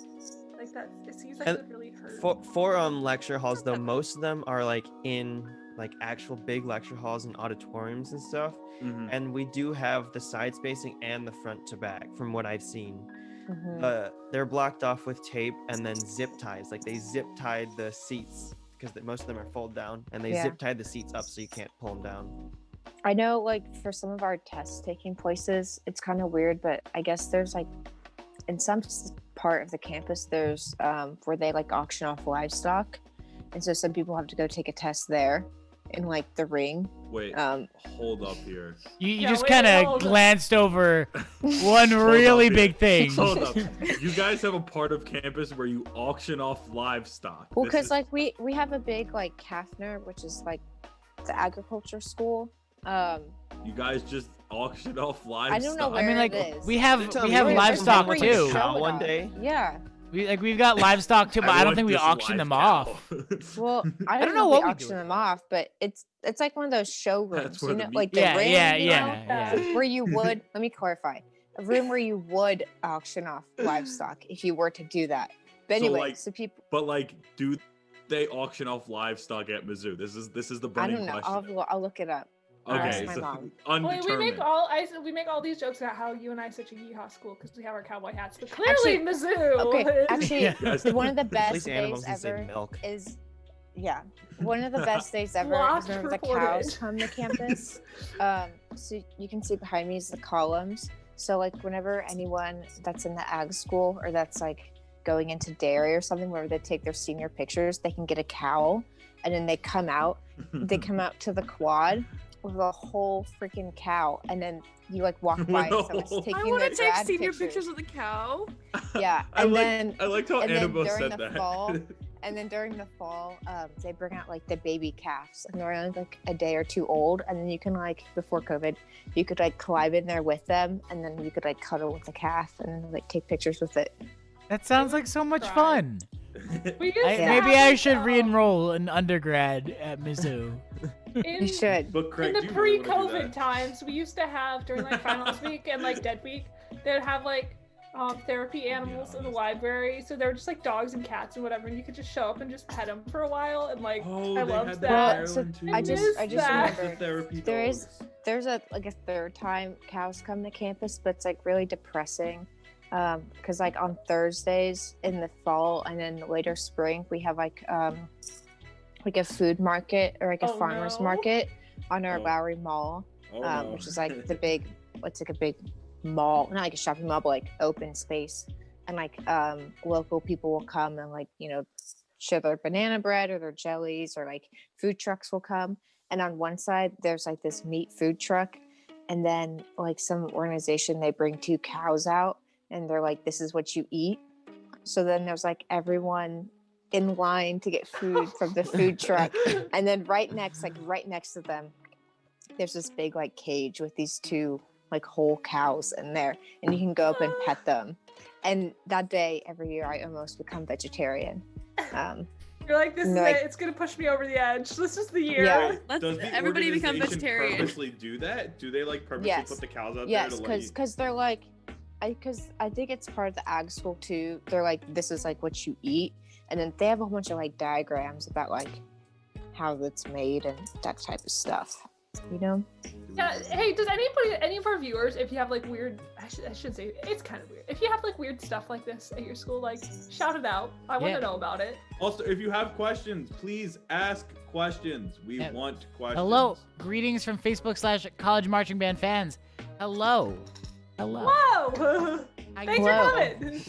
[SPEAKER 6] Like, it seems like
[SPEAKER 3] And
[SPEAKER 6] it would really hurt.
[SPEAKER 3] For lecture halls though, most of them are like in like actual big lecture halls and auditoriums and stuff.
[SPEAKER 5] Mhm.
[SPEAKER 3] And we do have the side spacing and the front to back, from what I've seen.
[SPEAKER 1] Mhm.
[SPEAKER 3] They're blocked off with tape and then zip ties. Like they zip tied the seats, because most of them are fold down, and they
[SPEAKER 1] Yeah.
[SPEAKER 3] zip tied the seats up so you can't pull them down.
[SPEAKER 1] I know, like, for some of our tests taking places, it's kind of weird, but I guess there's like in some part of the campus there's where they like auction off livestock, and so some people have to go take a test there in like the ring.
[SPEAKER 5] Wait,
[SPEAKER 1] Um,
[SPEAKER 5] hold up here.
[SPEAKER 2] You
[SPEAKER 6] Yeah,
[SPEAKER 2] just
[SPEAKER 6] wait,
[SPEAKER 2] kind of
[SPEAKER 6] hold on.
[SPEAKER 2] glanced over one really
[SPEAKER 5] here.
[SPEAKER 2] big thing.
[SPEAKER 5] Hold up. You guys have a part of campus where you auction off livestock.
[SPEAKER 1] well,
[SPEAKER 5] This
[SPEAKER 1] because
[SPEAKER 5] is-
[SPEAKER 1] like we have a big like CAFNR, which is like the agriculture school.
[SPEAKER 5] you guys just auction off livestock.
[SPEAKER 1] I don't know
[SPEAKER 2] I
[SPEAKER 1] where
[SPEAKER 2] mean, like
[SPEAKER 1] it is.
[SPEAKER 2] we have
[SPEAKER 3] Tell me,
[SPEAKER 2] we have
[SPEAKER 3] wait,
[SPEAKER 2] livestock
[SPEAKER 1] where you
[SPEAKER 3] like
[SPEAKER 2] too.
[SPEAKER 1] show
[SPEAKER 3] cow
[SPEAKER 1] it
[SPEAKER 3] one
[SPEAKER 1] off.
[SPEAKER 3] day?
[SPEAKER 1] Yeah.
[SPEAKER 2] We've got livestock too, but I don't
[SPEAKER 5] want
[SPEAKER 2] think we
[SPEAKER 5] this
[SPEAKER 2] auction
[SPEAKER 5] live
[SPEAKER 2] them
[SPEAKER 5] cow.
[SPEAKER 2] off.
[SPEAKER 1] Well, I
[SPEAKER 2] don't
[SPEAKER 1] don't
[SPEAKER 2] know
[SPEAKER 1] know
[SPEAKER 2] what
[SPEAKER 1] if
[SPEAKER 2] we
[SPEAKER 1] we
[SPEAKER 2] do
[SPEAKER 1] auction
[SPEAKER 2] with
[SPEAKER 1] them off, but it's like one of those showrooms,
[SPEAKER 5] That's where
[SPEAKER 1] you
[SPEAKER 5] the
[SPEAKER 1] know,
[SPEAKER 5] meat-
[SPEAKER 1] like the
[SPEAKER 2] Yeah,
[SPEAKER 1] ring,
[SPEAKER 2] yeah,
[SPEAKER 1] you
[SPEAKER 2] yeah,
[SPEAKER 1] know,
[SPEAKER 2] yeah.
[SPEAKER 1] where you would. Let me clarify. A room where you would auction off livestock if you were to do that. But
[SPEAKER 5] So,
[SPEAKER 1] anyway,
[SPEAKER 5] like,
[SPEAKER 1] so people,
[SPEAKER 5] But like, do they auction off livestock at Mizzou? This is the
[SPEAKER 1] I
[SPEAKER 5] burning
[SPEAKER 1] don't know.
[SPEAKER 5] question.
[SPEAKER 1] I'll look it up.
[SPEAKER 5] Okay,
[SPEAKER 1] ask my
[SPEAKER 5] so
[SPEAKER 1] mom.
[SPEAKER 6] Wait,
[SPEAKER 5] undetermined.
[SPEAKER 6] we make all these jokes about how you and I are such a yeehaw school because we have our cowboy hats, but clearly Mizzou.
[SPEAKER 1] Okay, actually,
[SPEAKER 2] Yeah.
[SPEAKER 1] one of the
[SPEAKER 3] At
[SPEAKER 1] best
[SPEAKER 3] least animals
[SPEAKER 1] days
[SPEAKER 3] can say
[SPEAKER 1] ever
[SPEAKER 3] milk.
[SPEAKER 1] is, yeah, one of the best days ever
[SPEAKER 6] Blocked
[SPEAKER 1] is whenever the
[SPEAKER 6] reported.
[SPEAKER 1] cows come to campus. So you can see behind me is the columns. So like whenever anyone that's in the ag school or that's like going into dairy or something, where they take their senior pictures, they can get a cowl, and then they come out. They come out to the quad with a whole freaking cow, and then you like walk by and someone's
[SPEAKER 5] No.
[SPEAKER 1] taking
[SPEAKER 4] I want
[SPEAKER 1] their
[SPEAKER 4] to take
[SPEAKER 1] grad
[SPEAKER 4] senior pictures with a cow.
[SPEAKER 1] Yeah,
[SPEAKER 5] I
[SPEAKER 1] and
[SPEAKER 5] like
[SPEAKER 1] then
[SPEAKER 5] I liked how
[SPEAKER 1] and then
[SPEAKER 5] Annabelle
[SPEAKER 1] during
[SPEAKER 5] said
[SPEAKER 1] the
[SPEAKER 5] that.
[SPEAKER 1] fall- and then during the fall, they bring out like the baby calves, and they're only like a day or two old. And then you can like before COVID, you could like climb in there with them, and then you could like cuddle with the calf, and then like take pictures with it.
[SPEAKER 2] That sounds like so much
[SPEAKER 6] Cry.
[SPEAKER 2] fun.
[SPEAKER 6] We used to
[SPEAKER 2] Maybe
[SPEAKER 6] have,
[SPEAKER 2] I
[SPEAKER 6] like,
[SPEAKER 2] should re-enroll in undergrad at Mizzou.
[SPEAKER 6] in,
[SPEAKER 1] You should.
[SPEAKER 5] But Craig,
[SPEAKER 6] in the
[SPEAKER 5] do you really wanna do
[SPEAKER 6] pre-COVID
[SPEAKER 5] that?
[SPEAKER 6] times, we used to have during like finals week and like dead week, they'd have like therapy animals in the library. So they were just like dogs and cats and whatever, and you could just show up and just pet them for a while. And like
[SPEAKER 5] Oh,
[SPEAKER 6] I
[SPEAKER 5] they
[SPEAKER 6] loved
[SPEAKER 5] had
[SPEAKER 6] that.
[SPEAKER 5] that in
[SPEAKER 1] Well, so
[SPEAKER 5] Ireland, too.
[SPEAKER 1] I just
[SPEAKER 6] that.
[SPEAKER 1] remembered
[SPEAKER 5] The therapy
[SPEAKER 1] there is-
[SPEAKER 5] dogs.
[SPEAKER 1] there's a like a third time cows come to campus, but it's like really depressing. Because like on Thursdays in the fall and then later spring, we have like a food market or like a
[SPEAKER 6] Oh,
[SPEAKER 1] farmers
[SPEAKER 6] no.
[SPEAKER 1] market on our
[SPEAKER 5] Oh.
[SPEAKER 1] Bowery Mall,
[SPEAKER 5] Oh, no.
[SPEAKER 1] which is like the big, it's like a big mall, not like a shopping mall, but like open space. And like local people will come and like, you know, share their banana bread or their jellies, or like food trucks will come. and on one side there's like this meat food truck, and then like some organization, they bring 2 cows out and they're like, this is what you eat. So then there's like everyone in line to get food from the food truck, and then right next to them there's this big like cage with these 2 like whole cows in there, and you can go up and pet them. And that day every year I almost become vegetarian.
[SPEAKER 6] You're like, this is
[SPEAKER 1] like,
[SPEAKER 6] it. It's gonna push me over the edge. This is the year.
[SPEAKER 1] Yeah.
[SPEAKER 5] Does the
[SPEAKER 4] Everybody become
[SPEAKER 5] organization
[SPEAKER 4] vegetarian.
[SPEAKER 5] purposely do that? Do they like purposely
[SPEAKER 1] Yes.
[SPEAKER 5] put the cows out
[SPEAKER 1] Yes,
[SPEAKER 5] there to let you?
[SPEAKER 1] because they're like, because I think it's part of the ag school too. They're like, this is like what you eat, and then they have a whole bunch of like diagrams about like how it's made and that type of stuff. You know?
[SPEAKER 6] Yeah. Hey, does any of our viewers, if you have like weird, I should say it's kind of weird. If you have like weird stuff like this at your school, like shout it out. I want to know about it.
[SPEAKER 5] Also, if you have questions, please ask questions. We want questions.
[SPEAKER 2] Hello. Greetings from Facebook/College Marching Band fans. Hello.
[SPEAKER 6] Whoa! Thanks for
[SPEAKER 1] Hello.
[SPEAKER 6] coming.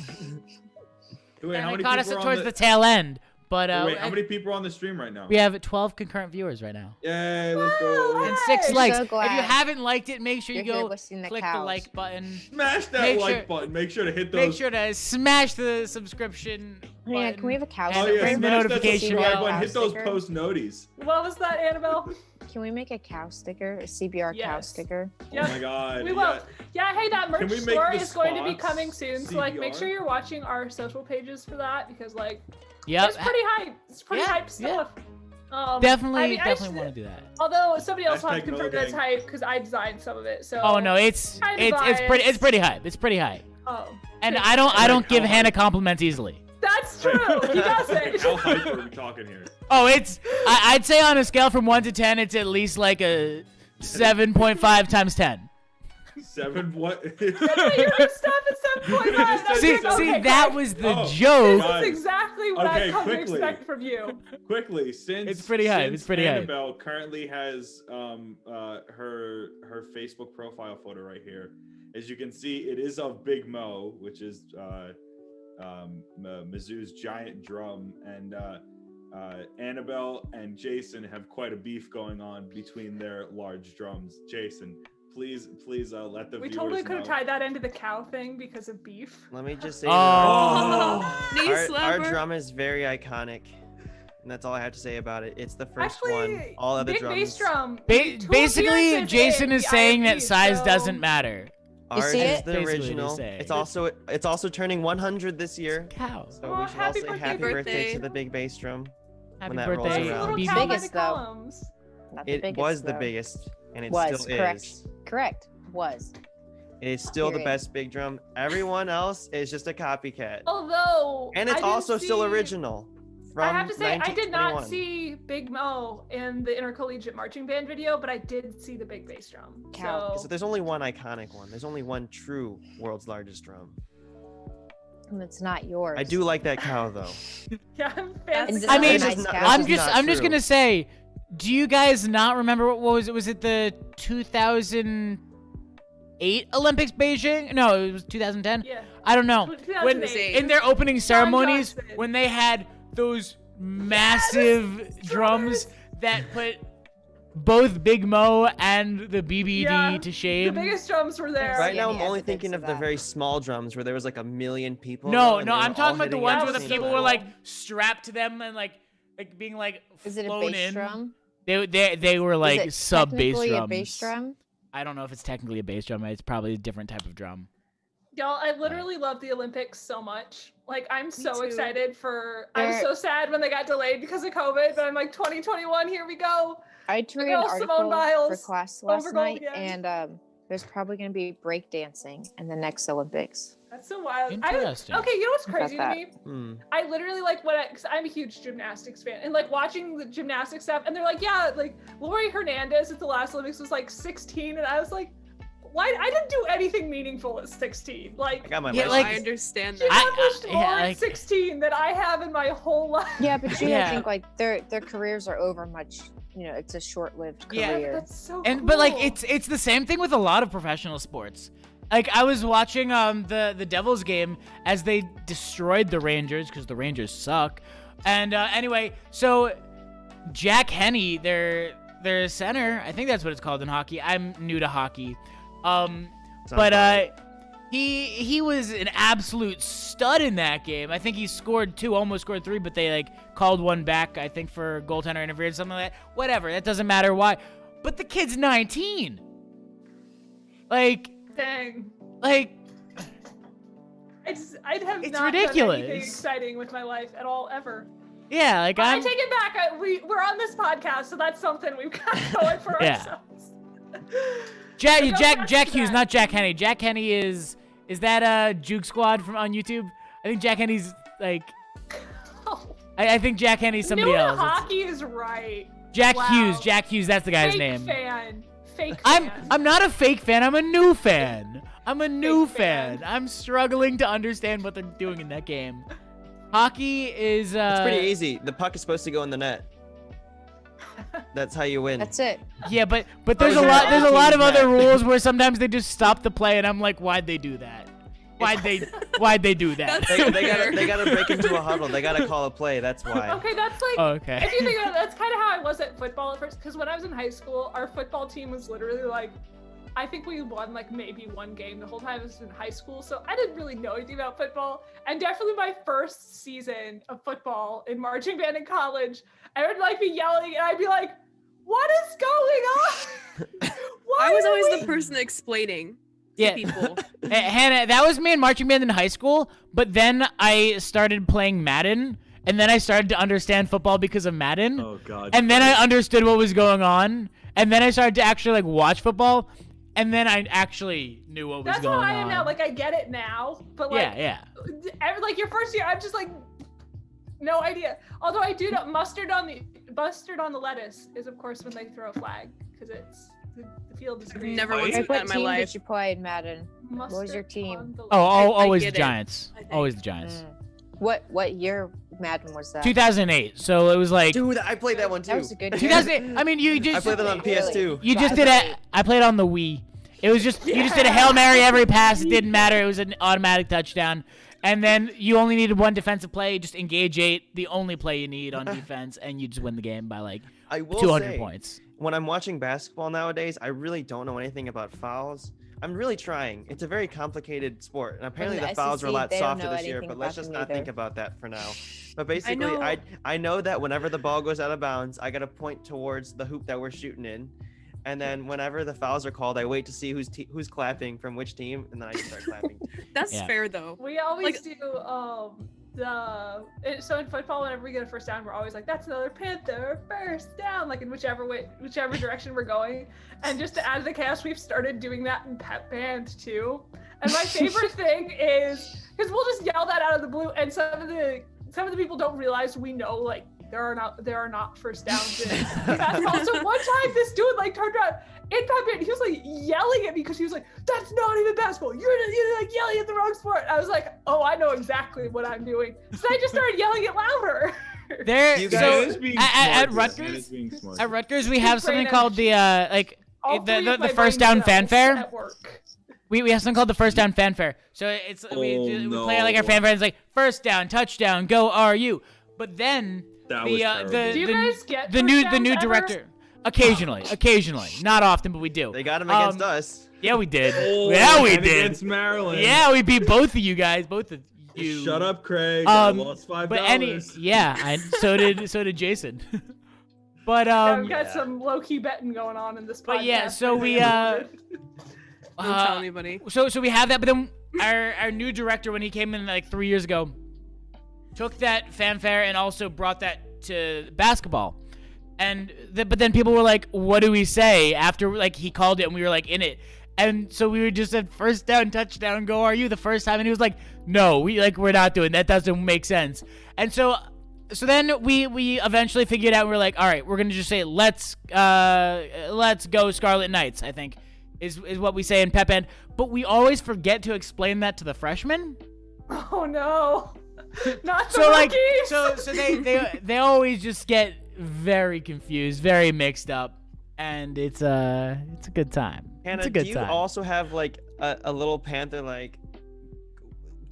[SPEAKER 5] Wait,
[SPEAKER 2] And
[SPEAKER 5] how
[SPEAKER 2] they
[SPEAKER 5] many
[SPEAKER 2] caught us
[SPEAKER 5] people are on
[SPEAKER 2] towards the tail end. But
[SPEAKER 5] Wait, how many people are on the stream right now?
[SPEAKER 2] we have 12 concurrent viewers right now.
[SPEAKER 5] Yay, let's
[SPEAKER 6] Whoa,
[SPEAKER 5] go.
[SPEAKER 2] And
[SPEAKER 6] Hey!
[SPEAKER 2] 6
[SPEAKER 1] I'm
[SPEAKER 2] likes.
[SPEAKER 1] so
[SPEAKER 2] If
[SPEAKER 1] glad.
[SPEAKER 2] you haven't liked it, make sure you
[SPEAKER 1] You're here
[SPEAKER 2] go
[SPEAKER 1] listening to
[SPEAKER 2] click the
[SPEAKER 1] cows.
[SPEAKER 2] like button.
[SPEAKER 5] Smash that
[SPEAKER 2] Make
[SPEAKER 5] like
[SPEAKER 2] sure-
[SPEAKER 5] button. Make sure to hit those.
[SPEAKER 2] Make sure to smash the subscription
[SPEAKER 1] Yeah,
[SPEAKER 2] button.
[SPEAKER 1] can we have a cow
[SPEAKER 2] And
[SPEAKER 5] Oh
[SPEAKER 2] ring
[SPEAKER 5] yeah,
[SPEAKER 1] sticker?
[SPEAKER 2] the
[SPEAKER 5] smash that
[SPEAKER 2] notification
[SPEAKER 5] subscribe
[SPEAKER 2] bell.
[SPEAKER 5] button. Hit those
[SPEAKER 1] Sticker.
[SPEAKER 5] post noties.
[SPEAKER 6] What was that, Annabelle?
[SPEAKER 1] Can we make a cow sticker? A CBR cow
[SPEAKER 6] Yes.
[SPEAKER 1] sticker?
[SPEAKER 6] Yep.
[SPEAKER 5] Oh my god.
[SPEAKER 6] We will. Yeah, hey, that merch
[SPEAKER 5] we make
[SPEAKER 6] store
[SPEAKER 5] the
[SPEAKER 6] is going to be
[SPEAKER 5] spots
[SPEAKER 6] coming soon. So like, make
[SPEAKER 5] CBR?
[SPEAKER 6] sure you're watching our social pages for that, because like,
[SPEAKER 2] Yep.
[SPEAKER 6] it's pretty hype. It's pretty
[SPEAKER 2] Yeah,
[SPEAKER 6] hype
[SPEAKER 2] yeah.
[SPEAKER 6] stuff.
[SPEAKER 2] Definitely,
[SPEAKER 6] I mean,
[SPEAKER 2] definitely want to do that.
[SPEAKER 6] Although somebody else will have
[SPEAKER 5] Hashtag
[SPEAKER 6] to confirm that it's
[SPEAKER 5] Milligang.
[SPEAKER 6] hype because I designed some of it. So.
[SPEAKER 2] Oh no, it's
[SPEAKER 6] Kinda
[SPEAKER 2] it's pretty
[SPEAKER 6] biased.
[SPEAKER 2] hype. It's pretty hype.
[SPEAKER 6] Oh.
[SPEAKER 2] And
[SPEAKER 6] Thanks.
[SPEAKER 2] I don't
[SPEAKER 5] Like,
[SPEAKER 2] give
[SPEAKER 5] how
[SPEAKER 2] Hannah
[SPEAKER 5] hype?
[SPEAKER 2] compliments easily.
[SPEAKER 6] That's true. He doesn't.
[SPEAKER 5] How hype are we talking here?
[SPEAKER 2] Oh, I'd say on a scale from 1 to 10, it's at least like a 7.5 times 10.
[SPEAKER 5] 7 what?
[SPEAKER 6] That's what you're gonna stop at 7.9.
[SPEAKER 5] just
[SPEAKER 6] That's
[SPEAKER 2] See,
[SPEAKER 5] said
[SPEAKER 6] like, okay,
[SPEAKER 2] that
[SPEAKER 6] great.
[SPEAKER 2] was the
[SPEAKER 5] Oh.
[SPEAKER 2] joke.
[SPEAKER 6] This is exactly what
[SPEAKER 5] Okay,
[SPEAKER 6] I've come
[SPEAKER 5] quickly.
[SPEAKER 6] to expect from you.
[SPEAKER 5] Quickly, since
[SPEAKER 2] It's pretty hype,
[SPEAKER 5] since
[SPEAKER 2] it's pretty hype.
[SPEAKER 5] Annabelle currently has her Facebook profile photo right here. As you can see, it is of Big Mo, which is Mizzou's giant drum, and Annabelle and Jason have quite a beef going on between their large drums. Jason, please let the
[SPEAKER 6] We
[SPEAKER 5] viewers
[SPEAKER 6] totally could have
[SPEAKER 5] know.
[SPEAKER 6] tied that into the cow thing because of beef.
[SPEAKER 3] Let me just say
[SPEAKER 2] Oh.
[SPEAKER 3] that
[SPEAKER 4] Knee
[SPEAKER 3] our
[SPEAKER 4] slapper.
[SPEAKER 3] drum is very iconic. And that's all I have to say about it. It's the first
[SPEAKER 6] Actually,
[SPEAKER 3] one. All other
[SPEAKER 6] big
[SPEAKER 3] drums.
[SPEAKER 6] bass drum.
[SPEAKER 2] Basically,
[SPEAKER 6] appearances
[SPEAKER 2] Jason
[SPEAKER 6] in
[SPEAKER 2] is
[SPEAKER 6] the
[SPEAKER 2] saying that
[SPEAKER 6] IFB,
[SPEAKER 2] size
[SPEAKER 6] so-
[SPEAKER 2] doesn't matter.
[SPEAKER 3] Ours
[SPEAKER 1] see
[SPEAKER 3] is
[SPEAKER 1] it?
[SPEAKER 3] the
[SPEAKER 2] Basically what he's
[SPEAKER 3] original.
[SPEAKER 2] saying.
[SPEAKER 3] It's also turning 100 this year.
[SPEAKER 2] Cow.
[SPEAKER 3] So
[SPEAKER 6] Aw,
[SPEAKER 3] we should all
[SPEAKER 6] happy
[SPEAKER 3] say
[SPEAKER 6] birthday,
[SPEAKER 3] happy birthday
[SPEAKER 4] birthday.
[SPEAKER 3] to the big bass drum.
[SPEAKER 2] Happy
[SPEAKER 3] that rolls
[SPEAKER 2] birthday,
[SPEAKER 6] It's a
[SPEAKER 3] around.
[SPEAKER 6] little
[SPEAKER 2] BB.
[SPEAKER 6] cow by
[SPEAKER 1] Biggest,
[SPEAKER 6] the
[SPEAKER 1] though.
[SPEAKER 6] columns.
[SPEAKER 1] Not the
[SPEAKER 3] It
[SPEAKER 1] biggest,
[SPEAKER 3] was the
[SPEAKER 1] though.
[SPEAKER 3] biggest, and it
[SPEAKER 1] Was
[SPEAKER 3] still
[SPEAKER 1] correct.
[SPEAKER 3] is.
[SPEAKER 1] Correct. Was.
[SPEAKER 3] It's still the
[SPEAKER 1] Period.
[SPEAKER 3] best big drum. Everyone else is just a copycat.
[SPEAKER 6] Although,
[SPEAKER 3] And
[SPEAKER 6] I
[SPEAKER 3] it's
[SPEAKER 6] didn't
[SPEAKER 3] also still
[SPEAKER 6] see-
[SPEAKER 3] original. From
[SPEAKER 6] I have to say, I did not
[SPEAKER 3] 1921.
[SPEAKER 6] see Big Mo in the intercollegiate marching band video, but I did see the big bass drum.
[SPEAKER 1] Cow.
[SPEAKER 3] So there's only one iconic one. There's only one true world's largest drum.
[SPEAKER 1] And it's not yours.
[SPEAKER 3] I do like that cow though.
[SPEAKER 6] Yeah, I'm
[SPEAKER 4] That's-
[SPEAKER 6] fancy.
[SPEAKER 2] I mean,
[SPEAKER 3] This is not- this
[SPEAKER 2] I'm
[SPEAKER 3] is
[SPEAKER 2] just
[SPEAKER 3] not
[SPEAKER 2] I'm just
[SPEAKER 3] true.
[SPEAKER 2] gonna say, do you guys not remember what was it? Was it the 2008 Olympics Beijing? No, it was 2010.
[SPEAKER 6] Yeah.
[SPEAKER 2] I don't know.
[SPEAKER 6] 2008.
[SPEAKER 2] In their opening ceremonies,
[SPEAKER 6] Johnson.
[SPEAKER 2] when they had those massive drums that put both Big Mo and the BBD
[SPEAKER 6] Yeah,
[SPEAKER 2] to
[SPEAKER 6] The
[SPEAKER 2] shame.
[SPEAKER 6] biggest drums were there.
[SPEAKER 3] Right
[SPEAKER 1] see
[SPEAKER 3] now,
[SPEAKER 1] any
[SPEAKER 3] I'm only
[SPEAKER 1] evidence
[SPEAKER 3] thinking
[SPEAKER 1] of
[SPEAKER 3] of the
[SPEAKER 1] that.
[SPEAKER 3] very small drums where there was like 1 million people.
[SPEAKER 2] No,
[SPEAKER 3] and
[SPEAKER 2] no,
[SPEAKER 3] they were
[SPEAKER 2] I'm
[SPEAKER 3] all
[SPEAKER 2] talking about the
[SPEAKER 3] hitting
[SPEAKER 2] ones
[SPEAKER 3] at
[SPEAKER 2] where the
[SPEAKER 3] same
[SPEAKER 2] people
[SPEAKER 3] time.
[SPEAKER 2] were like strapped to them and like being like
[SPEAKER 1] Is it a
[SPEAKER 2] flown
[SPEAKER 1] bass
[SPEAKER 2] in.
[SPEAKER 1] drum?
[SPEAKER 2] They were
[SPEAKER 1] Is
[SPEAKER 2] like
[SPEAKER 1] it
[SPEAKER 2] sub bass
[SPEAKER 1] technically
[SPEAKER 2] drums.
[SPEAKER 1] a bass drum?
[SPEAKER 2] I don't know if it's technically a bass drum. It's probably a different type of drum.
[SPEAKER 6] Y'all, I literally love the Olympics so much. Like, I'm so
[SPEAKER 4] too.
[SPEAKER 6] excited for. I'm
[SPEAKER 1] There-
[SPEAKER 6] so sad when they got delayed because of COVID, but I'm like, 2021, here we go.
[SPEAKER 1] I had to read
[SPEAKER 6] girl
[SPEAKER 1] an
[SPEAKER 6] Simone
[SPEAKER 1] article for
[SPEAKER 6] Biles
[SPEAKER 1] class
[SPEAKER 6] over
[SPEAKER 1] last
[SPEAKER 6] gold
[SPEAKER 1] night,
[SPEAKER 6] again.
[SPEAKER 1] and there's probably going to be breakdancing in the next Olympics.
[SPEAKER 6] That's so wild.
[SPEAKER 2] Interesting.
[SPEAKER 6] Okay, you know what's
[SPEAKER 1] How about
[SPEAKER 6] crazy to
[SPEAKER 1] that?
[SPEAKER 6] me?
[SPEAKER 3] Hmm.
[SPEAKER 6] I literally like because I'm a huge gymnastics fan, and like watching the gymnastics stuff, and they're like, yeah, like Lori Hernandez at the last Olympics was like 16, and I was like, why? I didn't do anything meaningful at 16.
[SPEAKER 3] I
[SPEAKER 6] Like,
[SPEAKER 3] got my
[SPEAKER 2] Yeah,
[SPEAKER 3] license.
[SPEAKER 2] like-
[SPEAKER 4] I understand
[SPEAKER 6] she
[SPEAKER 4] that.
[SPEAKER 6] accomplished more
[SPEAKER 2] yeah,
[SPEAKER 6] at
[SPEAKER 2] like-
[SPEAKER 6] 16 than I have in my whole life.
[SPEAKER 1] Yeah, but
[SPEAKER 2] Yeah.
[SPEAKER 1] I think like their careers are over much. You know, it's a short-lived
[SPEAKER 2] Yeah,
[SPEAKER 1] career.
[SPEAKER 6] That's so
[SPEAKER 2] And
[SPEAKER 6] cool.
[SPEAKER 2] but like it's the same thing with a lot of professional sports. Like I was watching the Devils game as they destroyed the Rangers because the Rangers suck. And anyway, so Jack Henney, their their center. I think that's what it's called in hockey. I'm new to hockey.
[SPEAKER 3] Sounds
[SPEAKER 2] But
[SPEAKER 3] right.
[SPEAKER 2] he was an absolute stud in that game. I think he scored 2, almost scored 3, but they like called one back, I think, for goaltender interference, something like that. Whatever, that doesn't matter why. But the kid's 19. Like,
[SPEAKER 6] Dang.
[SPEAKER 2] like
[SPEAKER 6] I'd have
[SPEAKER 2] It's
[SPEAKER 6] not done
[SPEAKER 2] ridiculous.
[SPEAKER 6] anything exciting with my life at all ever.
[SPEAKER 2] yeah, like
[SPEAKER 6] I
[SPEAKER 2] I'm.
[SPEAKER 6] take it back. We're on this podcast, so that's something we've got going for
[SPEAKER 2] Yeah.
[SPEAKER 6] ourselves.
[SPEAKER 2] Jack
[SPEAKER 6] Go
[SPEAKER 2] Jack
[SPEAKER 6] back
[SPEAKER 2] Jack
[SPEAKER 6] to
[SPEAKER 2] Hughes,
[SPEAKER 6] that.
[SPEAKER 2] not Jack Henny. Jack Henny is that Juke Squad from on YouTube? I think Jack Henny's like
[SPEAKER 6] Oh,
[SPEAKER 2] I think Jack Henny's somebody
[SPEAKER 6] new to
[SPEAKER 2] else. It's-
[SPEAKER 6] hockey is right.
[SPEAKER 2] Jack
[SPEAKER 6] Wow.
[SPEAKER 2] Hughes. Jack Hughes. That's the guy's
[SPEAKER 6] Fake
[SPEAKER 2] name.
[SPEAKER 6] fan. Fake
[SPEAKER 2] I'm
[SPEAKER 6] fan.
[SPEAKER 2] not a fake fan. I'm a new fan. I'm a new
[SPEAKER 6] Fake
[SPEAKER 2] fan.
[SPEAKER 6] fan.
[SPEAKER 2] I'm struggling to understand what they're doing in that game. Hockey is
[SPEAKER 3] It's pretty easy. The puck is supposed to go in the net. That's how you win.
[SPEAKER 1] That's it.
[SPEAKER 2] Yeah, but there's a
[SPEAKER 3] Oh,
[SPEAKER 2] lot
[SPEAKER 3] yeah.
[SPEAKER 2] there's a lot of
[SPEAKER 3] Team
[SPEAKER 2] other
[SPEAKER 3] net.
[SPEAKER 2] rules where sometimes they just stop the play and I'm like, why'd they do that? Why'd they do that?
[SPEAKER 3] They gotta break into a huddle. They gotta call a play. That's why.
[SPEAKER 6] Okay, that's like.
[SPEAKER 2] Oh, okay.
[SPEAKER 6] If you think about it, that's kind of how I was at football at first. Because when I was in high school, our football team was literally like, I think we won like maybe one game the whole time I was in high school. So I didn't really know anything about football. And definitely my first season of football in marching band in college, I would like be yelling and I'd be like, what is going on? Why
[SPEAKER 4] I was
[SPEAKER 6] are
[SPEAKER 4] always
[SPEAKER 6] we-
[SPEAKER 4] the person explaining to
[SPEAKER 2] Yeah.
[SPEAKER 4] people.
[SPEAKER 2] Hannah, that was me in marching band in high school, but then I started playing Madden, and then I started to understand football because of Madden.
[SPEAKER 7] Oh God.
[SPEAKER 2] And then I understood what was going on, and then I started to actually like watch football, and then I actually knew what was
[SPEAKER 6] That's
[SPEAKER 2] going
[SPEAKER 6] how
[SPEAKER 2] on.
[SPEAKER 6] I am now. Like I get it now, but like,
[SPEAKER 2] yeah.
[SPEAKER 6] like your first year, I'm just like, no idea. Although I do know mustard on the lettuce is of course when they throw a flag because it's the field is
[SPEAKER 4] I've
[SPEAKER 6] green.
[SPEAKER 4] never once
[SPEAKER 5] Right?
[SPEAKER 4] seen
[SPEAKER 1] What
[SPEAKER 4] that in my
[SPEAKER 1] team
[SPEAKER 4] life.
[SPEAKER 1] did you play in Madden?
[SPEAKER 6] Mustard
[SPEAKER 1] was your team?
[SPEAKER 6] on the
[SPEAKER 2] Oh,
[SPEAKER 6] lettuce.
[SPEAKER 2] always
[SPEAKER 4] get
[SPEAKER 2] the
[SPEAKER 4] it,
[SPEAKER 2] Giants.
[SPEAKER 4] I think.
[SPEAKER 2] Always the Giants.
[SPEAKER 1] What year Madden was that?
[SPEAKER 2] 2008. So it was like
[SPEAKER 3] Dude, I played that one
[SPEAKER 1] That
[SPEAKER 3] too.
[SPEAKER 1] was a good year.
[SPEAKER 2] 2008. I mean, you
[SPEAKER 3] I
[SPEAKER 2] just
[SPEAKER 3] played that on PS2.
[SPEAKER 2] you just did a. I played on the Wii. It was just you just did a Hail Mary every pass. It didn't matter. It was an automatic touchdown. And then you only needed one defensive play. Just engage 8, the only play you need on defense, and you just win the game by like
[SPEAKER 3] I will
[SPEAKER 2] 200
[SPEAKER 3] say,
[SPEAKER 2] points.
[SPEAKER 3] when I'm watching basketball nowadays, I really don't know anything about fouls. I'm really trying. It's a very complicated sport, and apparently
[SPEAKER 1] the
[SPEAKER 3] the fouls are a
[SPEAKER 1] SEC,
[SPEAKER 3] lot
[SPEAKER 1] they don't
[SPEAKER 3] softer
[SPEAKER 1] know
[SPEAKER 3] this year.
[SPEAKER 1] anything
[SPEAKER 3] But let's
[SPEAKER 1] about
[SPEAKER 3] just
[SPEAKER 1] them
[SPEAKER 3] not think
[SPEAKER 1] either.
[SPEAKER 3] about that for now. But basically,
[SPEAKER 4] know-
[SPEAKER 3] I know that whenever the ball goes out of bounds, I gotta point towards the hoop that we're shooting in, and then whenever the fouls are called, I wait to see who's clapping from which team, and then I just start clapping.
[SPEAKER 4] That's
[SPEAKER 2] Yeah.
[SPEAKER 4] fair though.
[SPEAKER 6] We always
[SPEAKER 4] Like-
[SPEAKER 6] do so in football whenever we get a first down we're always like that's another Panther first down like in whichever direction we're going. And just to add to the chaos, we've started doing that in pep band too. And my favorite thing is because we'll just yell that out of the blue and some of the people don't realize we know like there are not first downs in basketball. So one time this dude like turned around in pep band, he was like yelling at me because he was like, that's not even basketball. You're like yelling at the wrong sport. I was like, oh, I know exactly what I'm doing. So I just started yelling it louder.
[SPEAKER 2] There,
[SPEAKER 3] You
[SPEAKER 2] so
[SPEAKER 3] guys-
[SPEAKER 5] Hannah's being
[SPEAKER 2] at
[SPEAKER 5] smart, Hannah's
[SPEAKER 2] Rutgers,
[SPEAKER 5] being smart.
[SPEAKER 2] at Rutgers we have
[SPEAKER 6] Big
[SPEAKER 2] something
[SPEAKER 6] brain
[SPEAKER 2] called the like
[SPEAKER 6] All three
[SPEAKER 2] the
[SPEAKER 6] of my
[SPEAKER 2] first
[SPEAKER 6] brain
[SPEAKER 2] down
[SPEAKER 6] cells
[SPEAKER 2] fanfare.
[SPEAKER 6] at work.
[SPEAKER 2] We have something called the first down fanfare. So it's
[SPEAKER 7] Oh,
[SPEAKER 2] we play like our
[SPEAKER 7] no.
[SPEAKER 2] fanfare. It's like first down, touchdown, go RU. But then
[SPEAKER 7] That
[SPEAKER 2] the
[SPEAKER 7] was
[SPEAKER 2] the
[SPEAKER 7] terrible.
[SPEAKER 6] Do you guys get
[SPEAKER 2] the
[SPEAKER 6] first
[SPEAKER 2] new
[SPEAKER 6] downs ever?
[SPEAKER 2] director. Occasionally, not often, but we do.
[SPEAKER 3] They got him against us.
[SPEAKER 2] Yeah, we did.
[SPEAKER 7] Oh,
[SPEAKER 2] yeah, we
[SPEAKER 7] and
[SPEAKER 2] did.
[SPEAKER 7] Against Maryland.
[SPEAKER 2] Yeah, we beat both of you guys, both of you.
[SPEAKER 7] Shut up, Craig. I
[SPEAKER 2] Um,
[SPEAKER 7] lost $5.
[SPEAKER 2] But so did Jason. But
[SPEAKER 6] Yeah, we've got some low-key betting going on in this podcast.
[SPEAKER 2] But yeah, so we
[SPEAKER 4] Don't tell anybody.
[SPEAKER 2] so we have that, but then our new director when he came in like 3 years ago took that fanfare and also brought that to basketball. And but then people were like, what do we say after like he called it and we were like in it. And so we were just at first down, touchdown, go RU the first time, and he was like, no, we're not doing that. Doesn't make sense. And so then we eventually figured out, and we're like, all right, we're gonna just say let's go Scarlet Knights, I think is what we say in Pep Band. But we always forget to explain that to the freshmen.
[SPEAKER 6] Oh no, not the
[SPEAKER 2] So like
[SPEAKER 6] rookies.
[SPEAKER 2] so they always just get very confused, very mixed up, and it's a good time.
[SPEAKER 3] Hannah,
[SPEAKER 2] it's a good
[SPEAKER 3] do you
[SPEAKER 2] time.
[SPEAKER 3] also have like a little panther like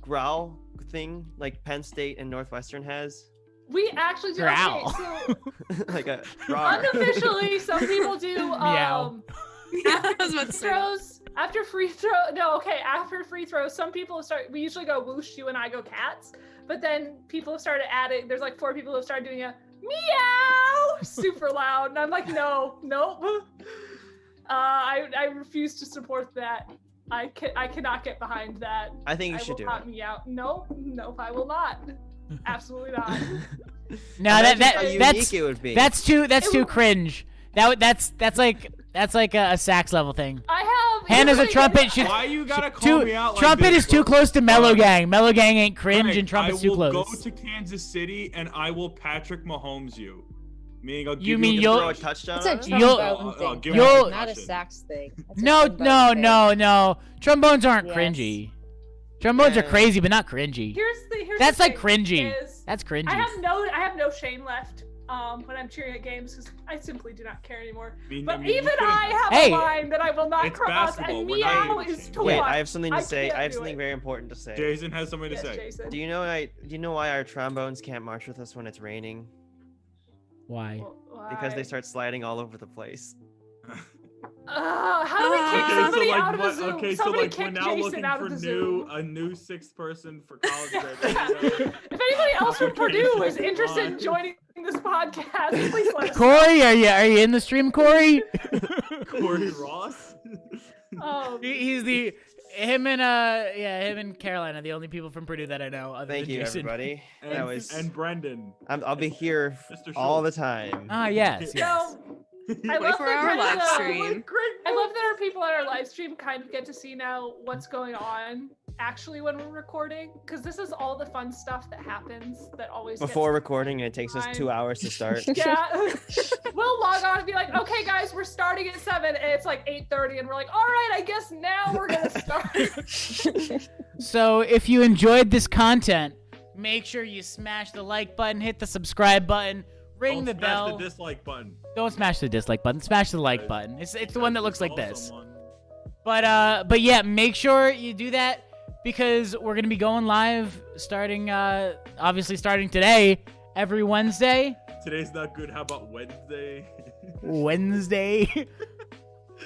[SPEAKER 3] growl thing like Penn State and Northwestern has?
[SPEAKER 6] We actually do. Okay,
[SPEAKER 2] Growl.
[SPEAKER 6] so
[SPEAKER 3] Like a roar.
[SPEAKER 6] unofficially, some people do
[SPEAKER 2] Meow.
[SPEAKER 4] I was about to say that.
[SPEAKER 6] throws after free throw. No, okay, after free throws, some people start. We usually go whoosh, you and I go cats, but then people have started adding. There's like 4 people who have started doing a meow super loud, and I'm like, nope. I refuse to support that. I cannot get behind that.
[SPEAKER 3] I think you
[SPEAKER 6] I
[SPEAKER 3] should
[SPEAKER 6] will
[SPEAKER 3] do
[SPEAKER 6] not
[SPEAKER 3] it.
[SPEAKER 6] Nope, I will not. Absolutely not.
[SPEAKER 2] No,
[SPEAKER 3] Imagine how
[SPEAKER 2] that's
[SPEAKER 3] unique it would be.
[SPEAKER 2] that's too
[SPEAKER 6] would-
[SPEAKER 2] cringe. That's like a sax level thing.
[SPEAKER 6] I have.
[SPEAKER 2] Hannah's a trumpet. She's
[SPEAKER 5] Why you gotta call me out like
[SPEAKER 2] trumpet
[SPEAKER 5] this,
[SPEAKER 2] is too
[SPEAKER 5] bro?
[SPEAKER 2] close to Mellow Gang. Mellow Gang ain't cringe,
[SPEAKER 5] Greg,
[SPEAKER 2] and trumpet's too
[SPEAKER 5] I will
[SPEAKER 2] close.
[SPEAKER 5] go to Kansas City and I will Patrick Mahomes you. Meaning I'll give
[SPEAKER 2] You mean
[SPEAKER 5] a
[SPEAKER 2] you'll-
[SPEAKER 3] Throw a touchdown.
[SPEAKER 1] That's a
[SPEAKER 3] on it?
[SPEAKER 2] You'll-
[SPEAKER 1] trombone
[SPEAKER 5] I'll
[SPEAKER 1] thing.
[SPEAKER 5] give
[SPEAKER 2] him a
[SPEAKER 1] Not a
[SPEAKER 5] concussion.
[SPEAKER 1] sax thing. That's a
[SPEAKER 2] No,
[SPEAKER 1] trombone thing.
[SPEAKER 2] Trombones aren't
[SPEAKER 1] Yes.
[SPEAKER 2] cringy. Trombones are
[SPEAKER 3] Yeah.
[SPEAKER 2] crazy, but not cringy.
[SPEAKER 6] Here's
[SPEAKER 2] That's
[SPEAKER 6] the
[SPEAKER 2] like
[SPEAKER 6] thing
[SPEAKER 2] cringy.
[SPEAKER 6] is,
[SPEAKER 2] That's cringy.
[SPEAKER 6] I have no shame left when I'm cheering at games because I simply do not care anymore. But
[SPEAKER 5] you
[SPEAKER 6] even
[SPEAKER 5] couldn't-
[SPEAKER 6] I have
[SPEAKER 2] Hey.
[SPEAKER 6] a line that I will not
[SPEAKER 5] It's
[SPEAKER 6] cross,
[SPEAKER 5] basketball.
[SPEAKER 6] and
[SPEAKER 5] We're not
[SPEAKER 6] meow
[SPEAKER 5] gonna
[SPEAKER 6] is
[SPEAKER 5] change.
[SPEAKER 6] too
[SPEAKER 3] Wait,
[SPEAKER 6] much.
[SPEAKER 3] I have something to
[SPEAKER 6] I
[SPEAKER 3] say.
[SPEAKER 6] can't
[SPEAKER 3] I have
[SPEAKER 6] do
[SPEAKER 3] something
[SPEAKER 6] it.
[SPEAKER 3] very important to say.
[SPEAKER 5] Jason has something to
[SPEAKER 6] Yes,
[SPEAKER 5] say.
[SPEAKER 6] Jason.
[SPEAKER 3] Do you know why our trombones can't march with us when it's raining?
[SPEAKER 2] Why?
[SPEAKER 3] Because they
[SPEAKER 6] Why?
[SPEAKER 3] start sliding all over the place.
[SPEAKER 6] How do we kick
[SPEAKER 5] Okay,
[SPEAKER 6] somebody
[SPEAKER 5] like
[SPEAKER 6] out of the
[SPEAKER 5] what?
[SPEAKER 6] Zoom?
[SPEAKER 5] Okay, so
[SPEAKER 6] Somebody
[SPEAKER 5] like we're
[SPEAKER 6] kick
[SPEAKER 5] now
[SPEAKER 6] Jason
[SPEAKER 5] looking
[SPEAKER 6] out
[SPEAKER 5] for
[SPEAKER 6] of the Zoom.
[SPEAKER 5] a new 6th person for college.
[SPEAKER 6] if anybody else from
[SPEAKER 5] Okay,
[SPEAKER 6] Purdue is
[SPEAKER 5] come
[SPEAKER 6] interested in
[SPEAKER 5] on.
[SPEAKER 6] joining this podcast, please let us know.
[SPEAKER 2] Corey, are you in the stream, Corey?
[SPEAKER 5] Corey Ross.
[SPEAKER 2] He's him and Caroline are the only people from Purdue that I know. Other
[SPEAKER 3] Thank
[SPEAKER 2] than
[SPEAKER 3] you,
[SPEAKER 2] Jason.
[SPEAKER 3] everybody.
[SPEAKER 5] and,
[SPEAKER 3] That was.
[SPEAKER 5] and Brendan.
[SPEAKER 3] I'll be here
[SPEAKER 5] Mr.
[SPEAKER 3] all the
[SPEAKER 5] Schultz.
[SPEAKER 3] time.
[SPEAKER 2] Ah, yes.
[SPEAKER 6] So, I love
[SPEAKER 4] 24-hour live
[SPEAKER 6] that
[SPEAKER 4] stream.
[SPEAKER 6] I love that our people on our live stream kind of get to see now what's going on actually when we're recording, because this is all the fun stuff that happens that always
[SPEAKER 3] Before
[SPEAKER 6] gets
[SPEAKER 3] recording, and it takes us
[SPEAKER 6] Fine.
[SPEAKER 3] 2 hours to start.
[SPEAKER 6] yeah. We'll log on and be like, okay guys, we're starting at 7 and it's like 8:30 and we're like, all right, I guess now we're gonna start.
[SPEAKER 2] So if you enjoyed this content, make sure you smash the like button, hit the subscribe button, ring
[SPEAKER 5] Don't
[SPEAKER 2] the
[SPEAKER 5] smash
[SPEAKER 2] bell.
[SPEAKER 5] the dislike button.
[SPEAKER 2] Don't smash the dislike button. Smash the like button. It's the one that looks like
[SPEAKER 5] Call
[SPEAKER 2] this.
[SPEAKER 5] someone.
[SPEAKER 2] But yeah, make sure you do that because we're gonna be going live starting obviously starting today, every Wednesday.
[SPEAKER 5] Today's not good. How about Wednesday?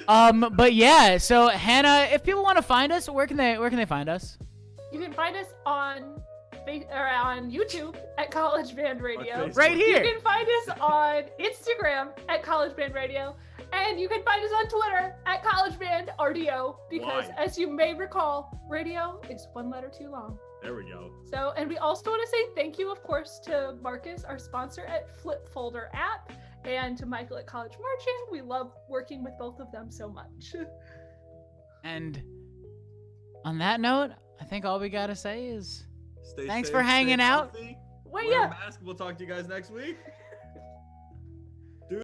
[SPEAKER 2] But yeah, so Hannah, if people want to find us, where can they find us?
[SPEAKER 6] You can find us on YouTube at College Band Radio.
[SPEAKER 5] On Facebook.
[SPEAKER 2] Right
[SPEAKER 6] You
[SPEAKER 2] here.
[SPEAKER 6] can find us on Instagram at College Band Radio, and you can find us on Twitter at College Band RDO. Because,
[SPEAKER 5] Why?
[SPEAKER 6] as you may recall, radio is 1 letter too long.
[SPEAKER 5] There we go.
[SPEAKER 6] So, and we also want to say thank you, of course, to Marcus, our sponsor at Flip Folder app, and to Michael at College Marching. We love working with both of them so much.
[SPEAKER 2] And on that note, I think all we gotta say is
[SPEAKER 5] Stay
[SPEAKER 2] Thanks
[SPEAKER 5] safe,
[SPEAKER 2] for
[SPEAKER 5] stay
[SPEAKER 2] hanging out.
[SPEAKER 5] healthy,
[SPEAKER 6] Wait,
[SPEAKER 5] wear
[SPEAKER 6] yeah.
[SPEAKER 5] a mask. We'll talk to you guys next week.